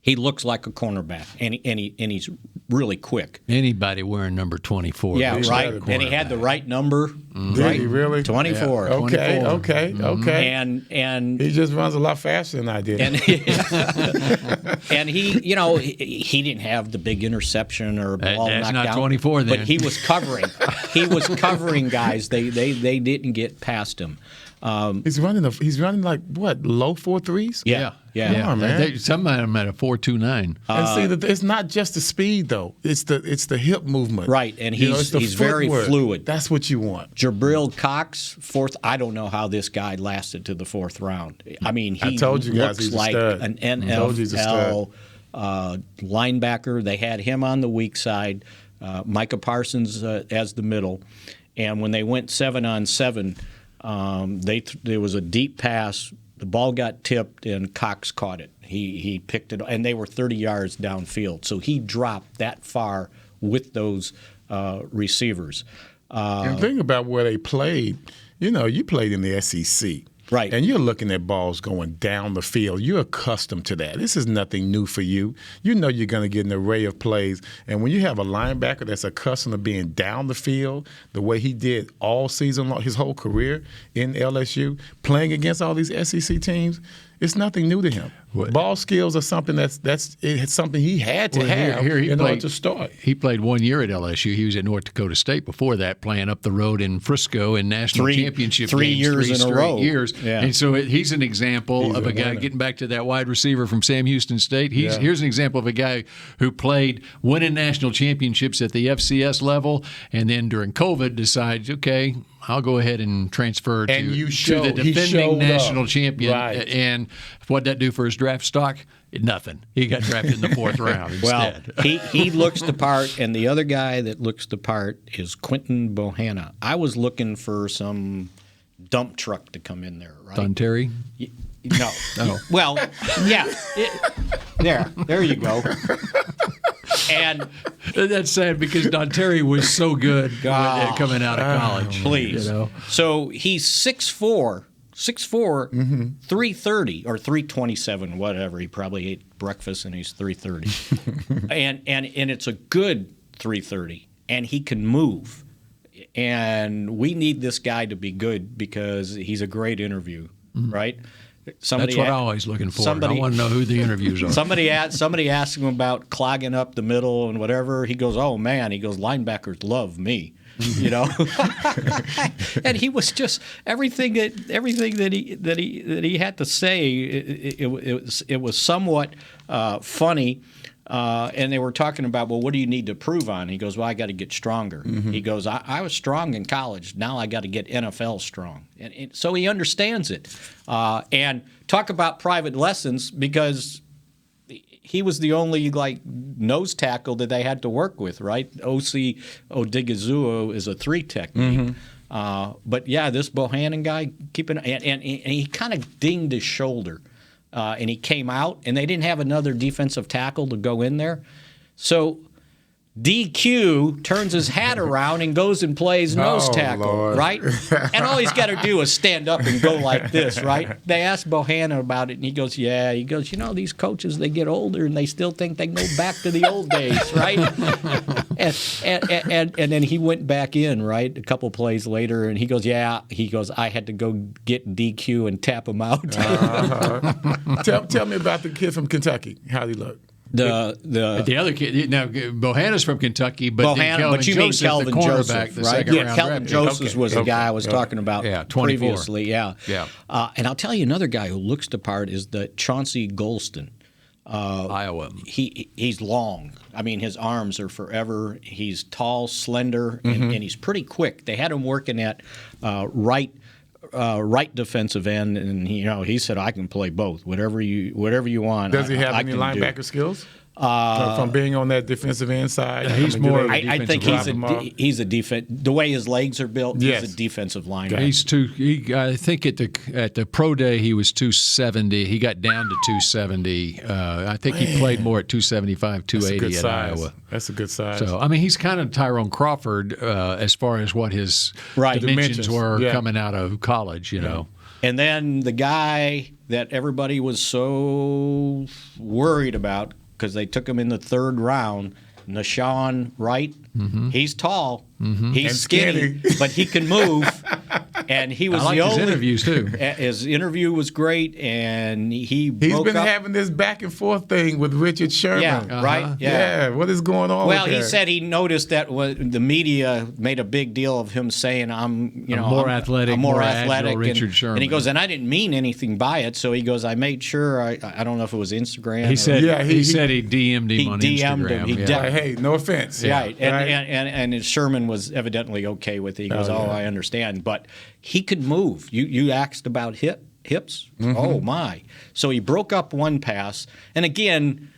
he looks like a cornerback, and he's really quick. Anybody wearing number 24. Yeah, right. And he had the right number. Did he really? 24. Yeah. Okay, 24. Okay. And he just runs a lot faster than I did. And he, he didn't have the big interception or ball knocked not out. 24 then. But he was covering. He was covering guys. They didn't get past him. He's running like what, low 4.3s? Yeah. Come on, man. Some of them at a 4.29. And see, it's not just the speed though; it's the hip movement. Right, and he's very fluid. That's what you want. Jabril Cox, 4th. I don't know how this guy lasted to the 4th round. I mean, he looks like an NFL linebacker. They had him on the weak side, Micah Parsons as the middle, and when they went 7-on-7. There was a deep pass. The ball got tipped, and Cox caught it. He picked it, and they were 30 yards downfield. So he dropped that far with those receivers. And think about where they played. You played in the SEC. Right. And you're looking at balls going down the field. You're accustomed to that. This is nothing new for you. You know you're going to get an array of plays. And when you have a linebacker that's accustomed to being down the field the way he did all season long, his whole career in LSU, playing against all these SEC teams, it's nothing new to him. What? Ball skills are something it's something he had to have in order to start. He played 1 year at LSU. He was at North Dakota State before that, playing up the road in Frisco in national championship games, years in a row. Yeah. And so he's an example of a guy getting back to that wide receiver from Sam Houston State. Here's an example of a guy who played, winning national championships at the FCS level, and then during COVID decides, okay, I'll go ahead and transfer to the defending national champion. Right. And what'd that do for his draft stock? Nothing. He got drafted in the 4th round instead. Well, he looks the part, and the other guy that looks the part is Quentin Bohanna. I was looking for some dump truck to come in there, right? Voluntary? No. Oh. Well, yeah. There you go. And that's sad because Voluntary was so good coming out of college. Please. So he's 6'4", 330 or 327, whatever. He probably ate breakfast and he's 330. and it's a good 330, and he can move. And we need this guy to be good because he's a great interview, right? That's what I'm always looking for. I want to know who the interviews are. Somebody asked him about clogging up the middle and whatever. He goes, "Oh man," he goes, "Linebackers love me," and he was just everything that he had to say. It was somewhat funny. And they were talking about, well, what do you need to improve on? He goes, well, I got to get stronger. Mm-hmm. He goes, I was strong in college. Now I got to get NFL strong. And so he understands it. And talk about private lessons, because he was the only nose tackle that they had to work with, right? O.C. Odigizua is a 3 technique. But yeah, this Bohannon guy and he kind of dinged his shoulder, and he came out, and they didn't have another defensive tackle to go in there, so DQ turns his hat around and goes and plays nose tackle, Lord. right? And all he's got to do is stand up and go like this, right? They asked Bohannon about it, and he goes, yeah. He goes, these coaches, they get older, and they still think they can go back to the old days, right? and then he went back in, right, a couple plays later, and he goes, yeah. He goes, I had to go get DQ and tap him out. Tell me about the kid from Kentucky. How'd he look? The other kid, now Bohannon's from Kentucky, but you mean Kelvin the cornerback, Joseph, the right? second round Kelvin draft Joseph pick. was the guy I was talking about 24. previously. Yeah. Yeah. And I'll tell you another guy who looks the part is the Chauncey Golston. Iowa. He's long. I mean, his arms are forever. He's tall, slender, and he's pretty quick. They had him working at right defensive end, and he said, I can play both, whatever you want. Does he have any linebacker skills? From being on that defensive end side, he's more. I think he's a defense. The way his legs are built, he's a defensive lineman. I think at the pro day he was 270. He got down to 270. I think he played more at 275, 280 at Iowa. That's a good size. So I mean, he's kind of Tyrone Crawford as far as what his dimensions were coming out of college. You know. And then the guy that everybody was so worried about, because they took him in the 3rd round, Nashawn Wright. He's tall. He's skinny, but he can move. And he was the only. His interviews too. His interview was great, and he's been having this back and forth thing with Richard Sherman. Yeah, right. Yeah. What is going on? Well, he said he noticed that the media made a big deal of him saying, I'm more athletic, agile, Richard Sherman. And he goes, and I didn't mean anything by it. So he goes, I made sure. I don't know if it was Instagram. He said, he said he DM'd him on Instagram. He hey, no offense. Right. And Sherman was evidently okay with it. He goes, I understand. But he could move. You asked about hips. Oh, my. So he broke up one pass. And again,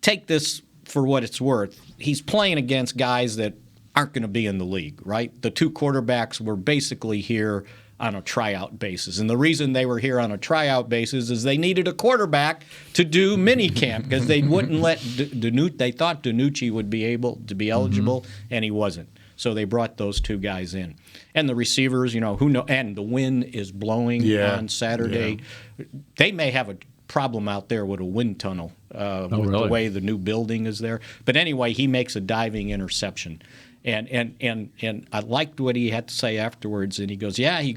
take this for what it's worth. He's playing against guys that aren't going to be in the league, right? The 2 quarterbacks were basically here on a tryout basis. And the reason they were here on a tryout basis is they needed a quarterback to do minicamp because they wouldn't let they thought DiNucci would be able to be eligible, and he wasn't. So they brought those 2 guys in. And the receivers, who know, and the wind is blowing on Saturday. Yeah. They may have a problem out there with a wind tunnel with the way the new building is there. But anyway, he makes a diving interception. And I liked what he had to say afterwards. And he goes, I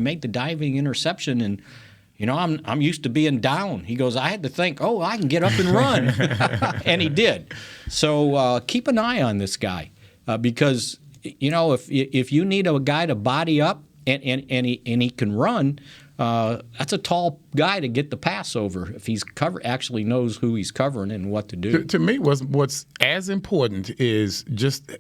made the diving interception, and I'm used to being down. He goes, I had to think, I can get up and run. And he did. So keep an eye on this guy because, if you need a guy to body up and he can run, that's a tall guy to get the pass over if he's actually knows who he's covering and what to do. To me, what's as important is just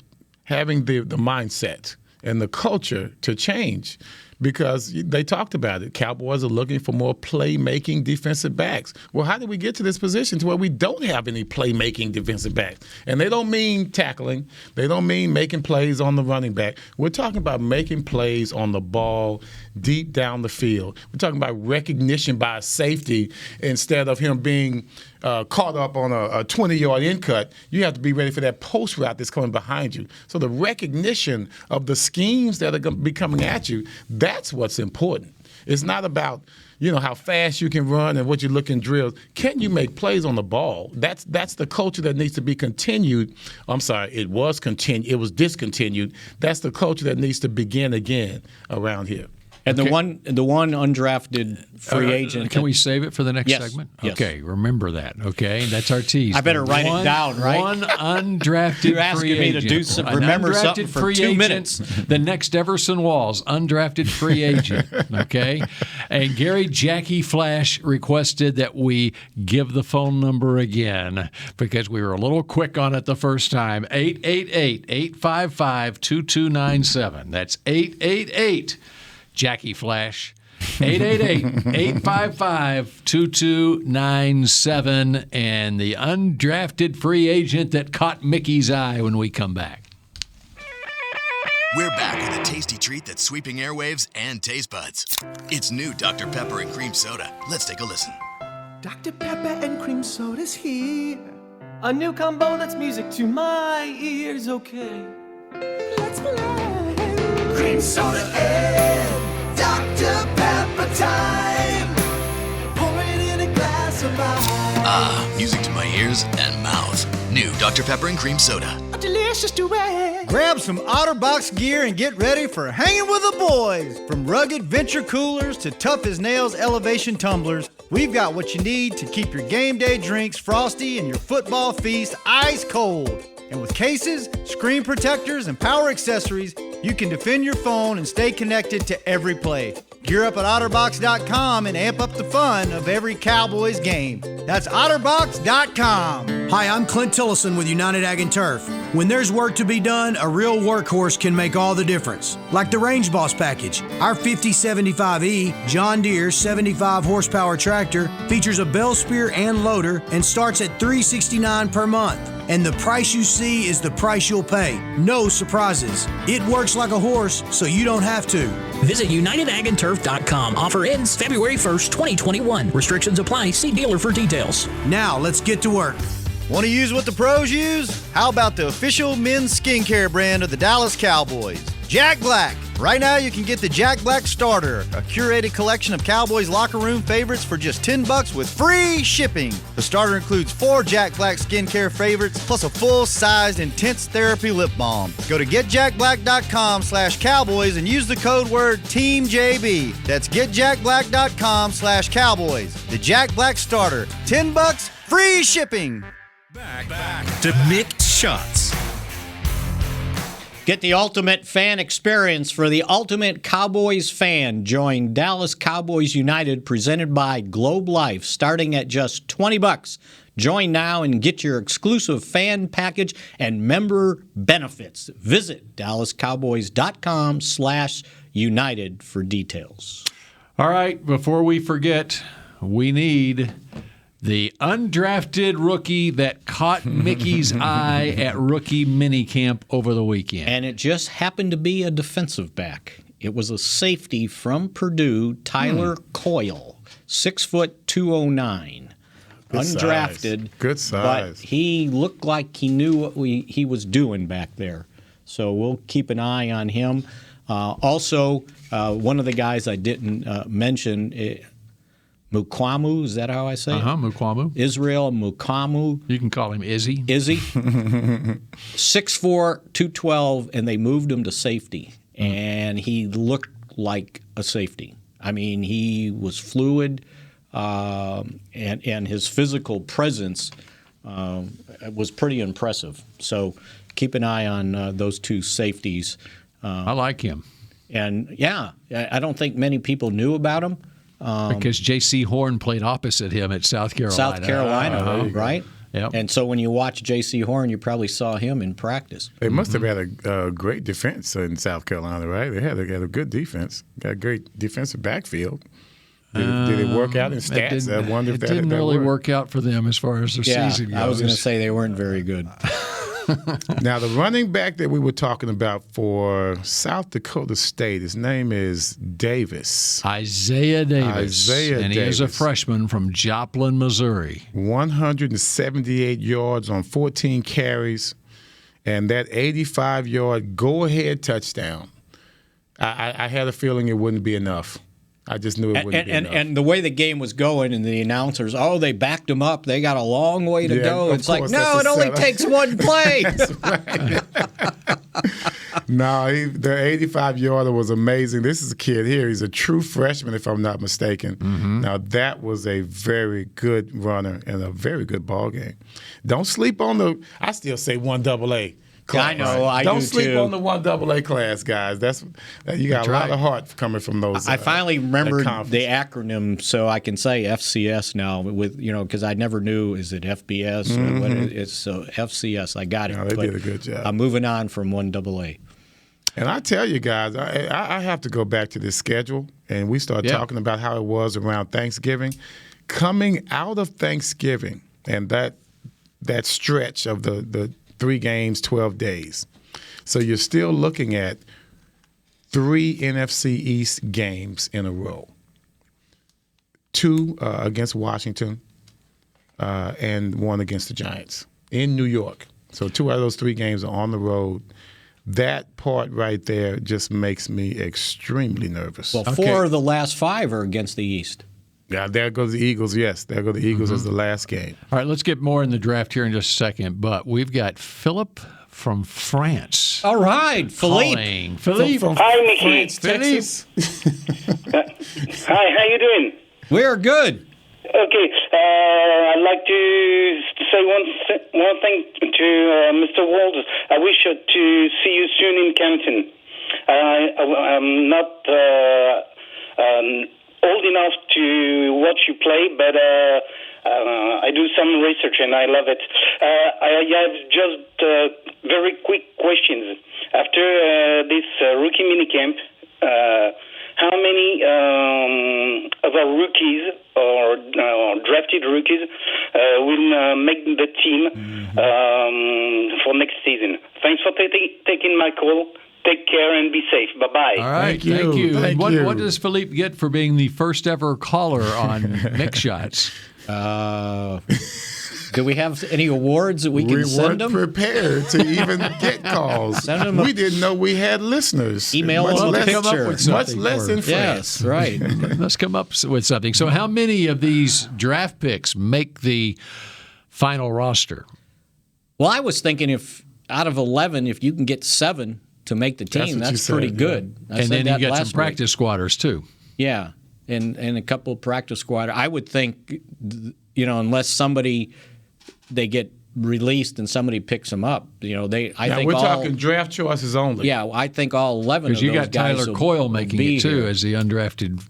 having the mindset and the culture to change. Because they talked about it. Cowboys are looking for more playmaking defensive backs. Well, how did we get to this position to where we don't have any playmaking defensive backs? And they don't mean tackling. They don't mean making plays on the running back. We're talking about making plays on the ball deep down the field. We're talking about recognition by a safety instead of him being caught up on a 20-yard in cut. You have to be ready for that post route that's coming behind you. So the recognition of the schemes that are going to be coming at you, that's what's important. It's not about how fast you can run and what you look in drills. Can you make plays on the ball? That's the culture that needs to be continued. I'm sorry, it was discontinued. That's the culture that needs to begin again around here. And the one undrafted free agent. Can we save it for the next Yes. segment? Yes. Okay, remember that. Okay, that's our tease. I better write it down, right? One undrafted You're asking free me to agent. do remember something for 2 minutes. The next Everson Walls, undrafted free agent. Okay, and Gary Jackie Flash requested that we give the phone number again because we were a little quick on it the first time. 888-855-2297. That's 888. Jackie Flash. 888-855-2297 and the undrafted free agent that caught Mickey's eye when we come back. We're back with a tasty treat that's sweeping airwaves and taste buds. It's new Dr. Pepper and Cream Soda. Let's take a listen. Dr. Pepper and Cream Soda's here. A new combo that's music to my ears, okay. Let's play. Cream Soda and Dr. Pepper time. Pour it in a glass of ice. Ah, music to my ears and mouth. New Dr. Pepper and Cream Soda. A delicious duet. Grab some OtterBox gear and get ready for hanging with the boys. From rugged venture coolers to tough as nails elevation tumblers, we've got what you need to keep your game day drinks frosty and your football feast ice cold. And with cases, screen protectors, and power accessories, you can defend your phone and stay connected to every play. Gear up at OtterBox.com and amp up the fun of every Cowboys game. That's OtterBox.com. Hi, I'm Clint Tillison with United Ag and Turf. When there's work to be done, a real workhorse can make all the difference. Like the Range Boss package. Our 5075E John Deere 75 horsepower tractor features a bell spear and loader and starts at $369 per month. And the price you see is the price you'll pay. No surprises. It works like a horse, so you don't have to. Visit UnitedAgAndTurf.com. Offer ends February 1st, 2021. Restrictions apply. See dealer for details. Now, let's get to work. Want to use what the pros use? How about the official men's skincare brand of the Dallas Cowboys, Jack Black? Right now, you can get the Jack Black Starter, a curated collection of Cowboys locker room favorites for just $10 with free shipping. The starter includes 4 Jack Black skincare favorites, plus a full-sized intense therapy lip balm. Go to getjackblack.com/Cowboys and use the code word TEAMJB. That's getjackblack.com/Cowboys. The Jack Black Starter, $10, free shipping. Back to Mick Shots. Get the ultimate fan experience for the ultimate Cowboys fan. Join Dallas Cowboys United, presented by Globe Life, starting at just $20. Join now and get your exclusive fan package and member benefits. Visit DallasCowboys.com/United for details. All right, before we forget, we need the undrafted rookie that caught Mickey's eye at rookie minicamp over the weekend. And it just happened to be a defensive back. It was a safety from Purdue, Tyler Coyle, 6', 209. Good undrafted. Size. Good size. But he looked like he knew what he was doing back there. So we'll keep an eye on him. Also, one of the guys I didn't mention, Mukwamu, is that how I say it? Mukwamu. Israel Mukwamu. You can call him Izzy. 6'4", 212, and they moved him to safety. And he looked like a safety. I mean, he was fluid, and his physical presence was pretty impressive. So keep an eye on those two safeties. I like him. And, yeah, I don't think many people knew about him. Because J.C. Horn played opposite him at South Carolina. Right? Yep. And so when you watch J.C. Horn, you probably saw him in practice. They must have had a great defense in South Carolina, right? They had a good defense. Got a great defensive backfield. Did it work out in stats? I wonder if it didn't really work out for them as far as their season goes. I was going to say they weren't very good. Now, the running back that we were talking about for South Dakota State, his name is Davis. Isaiah Davis. And he is a freshman from Joplin, Missouri. 178 yards on 14 carries, and that 85-yard go-ahead touchdown. I had a feeling it wouldn't be enough. I just knew it wouldn't be enough. And the way the game was going, and the announcers, they backed him up. They got a long way to go. It's like, no, it only takes one play. That's right. No, the 85-yarder was amazing. This is a kid here. He's a true freshman, if I'm not mistaken. Mm-hmm. Now, that was a very good runner and a very good ball game. Don't sleep on I still say 1AA. Class. I know, Don't sleep on the 1AA class, guys. You got a lot of heart coming from those. I finally remembered the acronym, so I can say FCS now. Because I never knew, is it FBS? Mm-hmm. What it's so FCS. I got it. No, they did a good job. I'm moving on from 1AA. And I tell you guys, I have to go back to this schedule. and we start talking about how it was around Thanksgiving, coming out of Thanksgiving and that stretch of the 3 games, 12 days. So you're still looking at 3 NFC East games in a row. 2 against Washington and 1 against the Giants in New York. So 2 out of those 3 games are on the road. That part right there just makes me extremely nervous. Well, 4 of the last 5 are against the East. Yeah, there goes the Eagles. Yes, there go the Eagles as the last game. All right, let's get more in the draft here in just a second. But we've got Philip from France. All right, Philippe. Philippe. Hi, Mickey. France, Texas. Hi, how you doing? We're good. Okay, I'd like to say one thing to Mr. Walters. I wish to see you soon in Canton. I'm not old enough to watch you play, but I do some research and I love it. I have just very quick questions. After this rookie minicamp, how many of our rookies or drafted rookies will make the team for next season? Thanks for taking my call. Take care and be safe. Bye-bye. All right, thank you. And what does Philippe get for being the first ever caller on Mick Shots? Do we have any awards that we can send them? We weren't prepared to even get calls. We didn't know we had listeners. Email us a picture. Much less in France. Yes, right. Let's come up with something. So how many of these draft picks make the final roster? Well, I was thinking if out of 11, if you can get 7 to make the team, that's pretty good. And then you get some practice squatters too. Yeah, and a couple of practice squatters. I would think, unless they get released and somebody picks them up, I think we're talking draft choices only. Yeah, I think all 11 of those guys. Because you got Tyler Coyle making it too as the undrafted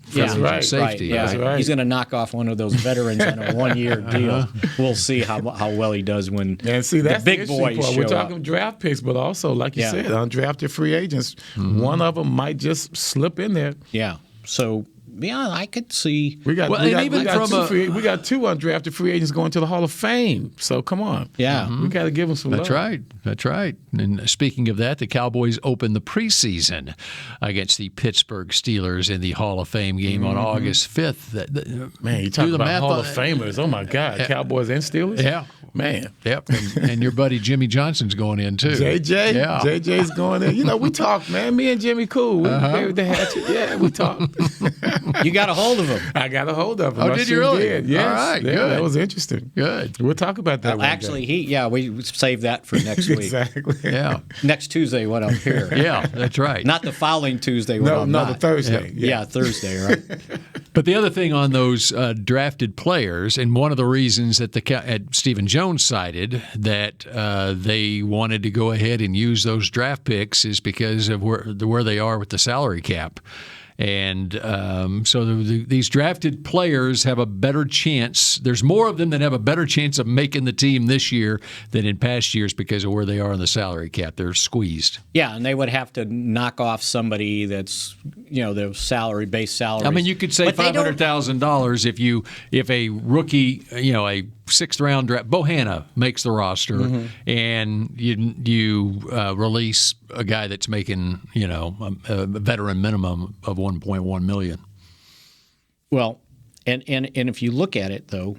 safety. Yeah, that's right. He's going to knock off one of those veterans on a 1-year deal. We'll see how well he does when that's the big the boys part. show We're talking up. draft picks, but also, like you said, undrafted free agents. One of them might just slip in there. Yeah. So. Yeah, I could see. We got 2 undrafted free agents going to the Hall of Fame. So come on. Yeah. We got to give them some love. That's right. And speaking of that, the Cowboys opened the preseason against the Pittsburgh Steelers in the Hall of Fame game on August 5th. Man, you talk about Hall of Famers. Oh, my God. Cowboys and Steelers? Yeah. Man. Yep. And your buddy Jimmy Johnson's going in, too. JJ? Yeah. JJ's going in. We talk, man. Me and Jimmy cool. We buried the hatchet. Yeah, we talk. You got a hold of him. I got a hold of him. Oh, did you really? Did. Yes. All right, yeah, good. That was interesting. Good. We'll talk about that one actually, day. we saved that for next week. Exactly. Yeah. Next Tuesday when I'm here. Yeah, that's right. Not the following Tuesday when I'm not. No, the Thursday. Yeah, Thursday, right? But the other thing on those drafted players, and one of the reasons that Stephen Jones cited that they wanted to go ahead and use those draft picks is because of where they are with the salary cap. And so these drafted players have a better chance. There's more of them that have a better chance of making the team this year than in past years because of where they are in the salary cap. They're squeezed. Yeah, and they would have to knock off somebody that's, their base salary. I mean, you could say $500,000 if a rookie, a 6th round draft, Bohanna makes the roster, and you release a guy that's making a veteran minimum of $1.1 million. Well, and if you look at it though,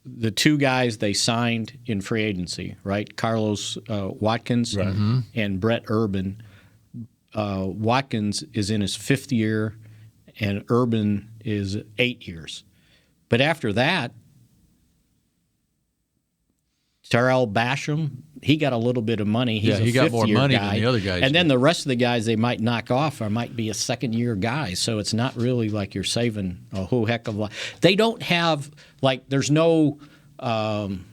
the 2 guys they signed in free agency, right? Carlos Watkins and Brett Urban. Watkins is in his 5th year, and Urban is 8 years. But after that, Terrell Basham, he got a little bit of money. He got more money than the other guys. And then the rest of the guys they might knock off or might be a 2nd-year guy. So it's not really like you're saving a whole heck of a lot. They don't have, there's no Thomas,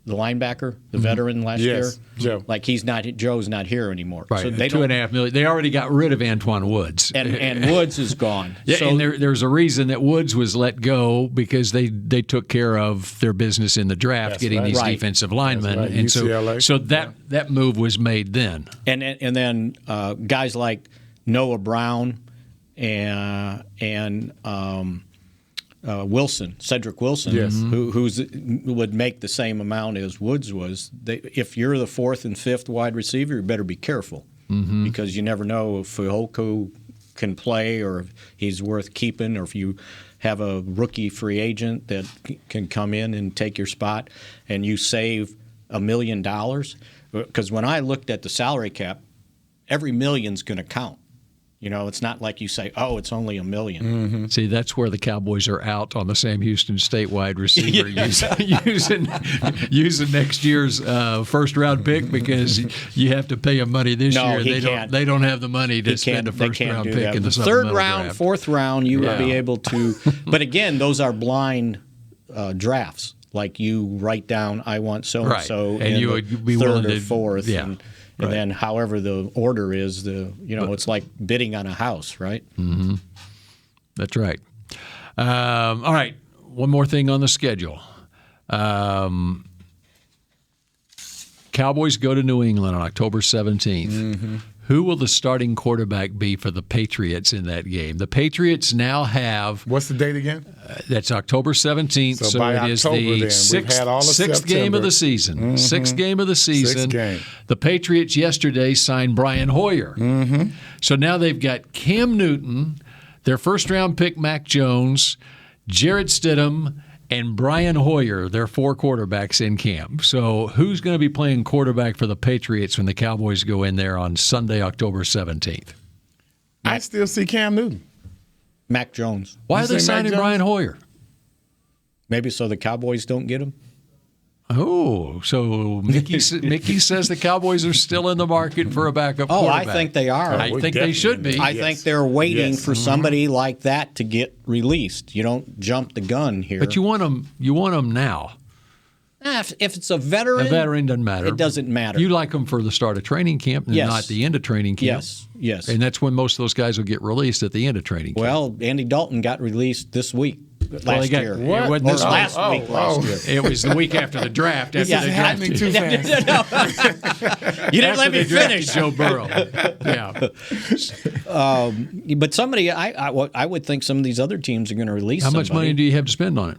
the linebacker, the veteran last year. Joe. Joe's not here anymore. Right, so they $2.5 million. They already got rid of Antoine Woods. And Woods is gone. Yeah, so, and there's a reason that Woods was let go because they took care of their business in the draft, these defensive linemen. Right. And UCLA. so that move was made then. And then guys like Noah Brown and Wilson, Cedric Wilson, who would make the same amount as Woods was. If you're the fourth and fifth wide receiver, you better be careful because you never know if Fehoko can play or if he's worth keeping, or if you have a rookie free agent that can come in and take your spot and you save $1 million. Because when I looked at the salary cap, every million's going to count. You know, it's not like you say, "Oh, it's only $1 million." See, that's where the Cowboys are out on the Sam Houston State wide receiver using next year's first-round pick because you have to pay him money this year. They don't have the money to spend a first-round pick in the third round, draft. fourth round. You would be able to, but again, those are blind drafts. Like you write down, "I want so and so," and you would be third or fourth. And then however the order is, it's like bidding on a house, right? Mm-hmm. That's right. All right, one more thing on the schedule. Cowboys go to New England on October 17th. Mm-hmm. Who will the starting quarterback be for the Patriots in that game? The Patriots now have... What's the date again? That's October 17th, so it is the sixth game of the season. Mm-hmm. Sixth game of the season. Sixth game. The Patriots yesterday signed Brian Hoyer. Mm-hmm. So now they've got Cam Newton, their first-round pick Mac Jones, Jarrett Stidham, and Brian Hoyer, their four quarterbacks in camp. So who's going to be playing quarterback for the Patriots when the Cowboys go in there on Sunday, October 17th? I still see Cam Newton. Mac Jones. Why are they signing Brian Hoyer? Maybe so the Cowboys don't get him. Oh, so Mickey says the Cowboys are still in the market for a backup quarterback. I think they are. I think they should be. I think they're waiting for somebody like that to get released. You don't jump the gun here. But you want them now. If it's a veteran. A veteran doesn't matter. It doesn't matter. You like them for the start of training camp and not the end of training camp. Yes. And that's when most of those guys will get released at the end of training camp. Well, Andy Dalton got released this week. Last year. It wasn't this last week. Last year. It was the week after the draft. This is happening too fast. You didn't let me finish. Joe Burrow. Yeah. But somebody, I would think some of these other teams are going to release How much money do you have to spend on it?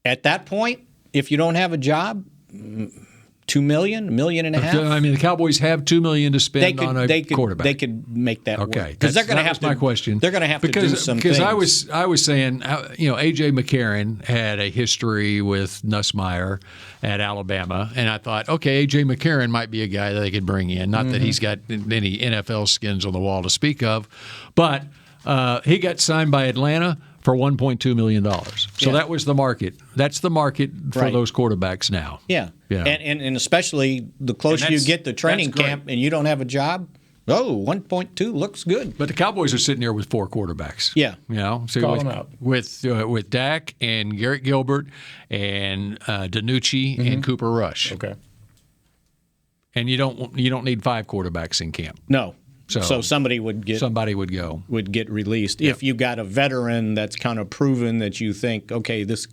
At that point, if you don't have a job, $2 million, $1.5 million. I mean, the Cowboys have $2 million to spend on a quarterback. They could make that work. Okay, because they're going to have to. My question. They're going to have to do some things. Because I was saying, A.J. McCarron had a history with Nussmeier at Alabama, and I thought, okay, A.J. McCarron might be a guy that they could bring in. Not that he's got any NFL skins on the wall to speak of, but he got signed by Atlanta for $1.2 million. So that was the market. That's the market for those quarterbacks now. Yeah. And especially the closer you get to training camp and you don't have a job, 1.2 looks good. But the Cowboys are sitting there with four quarterbacks. Yeah. So Call them out. With Dak and Garrett Gilbert and DiNucci and Cooper Rush. Okay. And you don't need five quarterbacks in camp. No. So somebody would go. Would get released. If you got a veteran that's kind of proven that you think, okay, this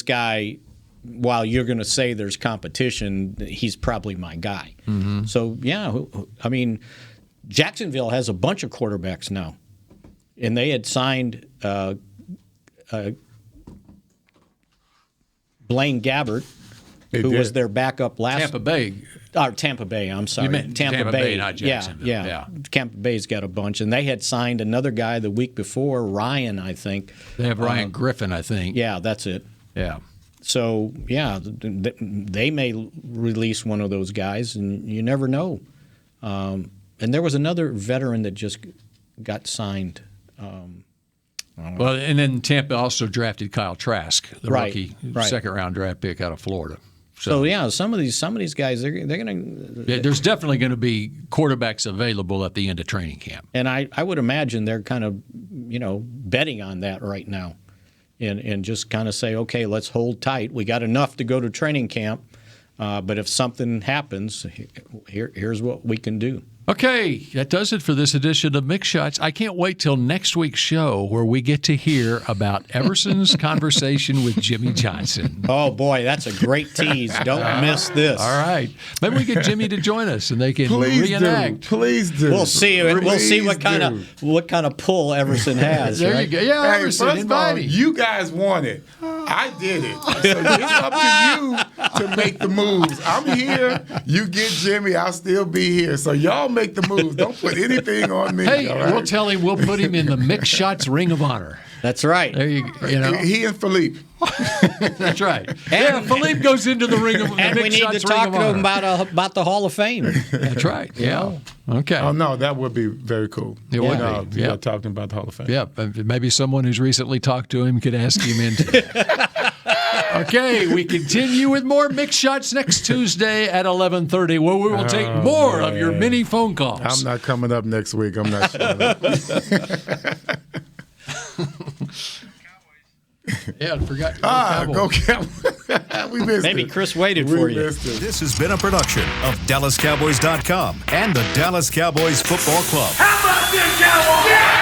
guy, while you're going to say there's competition, he's probably my guy. Mm-hmm. So, I mean, Jacksonville has a bunch of quarterbacks now. And they had signed Blaine Gabbert, who was their backup last Tampa Bay. Tampa Bay, I'm sorry. You meant Tampa Bay, not Jacksonville. Yeah. Tampa Bay's got a bunch. And they had signed another guy the week before, Ryan, I think. They have Ryan Griffin, I think. Yeah, that's it. Yeah. So, they may release one of those guys, and you never know. And there was another veteran that just got signed. Well, and then Tampa also drafted Kyle Trask, the rookie second-round draft pick out of Florida. So some of these guys, they're going to. Yeah, there's definitely going to be quarterbacks available at the end of training camp. And I would imagine they're kind of, betting on that right now, and just kind of say, okay, let's hold tight. We got enough to go to training camp, but if something happens, here's what we can do. Okay, that does it for this edition of Mix Shots. I can't wait till next week's show where we get to hear about Everson's conversation with Jimmy Johnson. Oh, boy, that's a great tease. Don't miss this. All right. Maybe we get Jimmy to join us and they can reenact. Please do. We'll see. We'll see what kind of pull Everson has. There right? you go. Yeah, Hey, Everson, first of all, invite him. you guys want it. I did it. So it's up to you to make the moves. I'm here. You get Jimmy. I'll still be here. So y'all make the moves. Don't put anything on me. Hey, all right? we'll tell him we'll put him in the Mix Shots Ring of Honor. That's right. There you know. He and Philippe. That's right. And Philippe goes into the ring of and Mix we need Shots to talk Ring to of him Honor. about the Hall of Fame. That's right. Yeah. Okay. Oh, no, that would be very cool. It would be. Yeah. Yeah. Talking about the Hall of Fame. Yeah. Maybe someone who's recently talked to him could ask him into. Okay, we continue with more Mix Shots next Tuesday at 11:30, where we will take more of your mini phone calls. I'm not coming up next week. I'm not showing up. Yeah, I forgot. Go Cowboys. We missed Maybe it. Chris waited for you. This has been a production of DallasCowboys.com and the Dallas Cowboys Football Club. How about this, Cowboys? Yeah!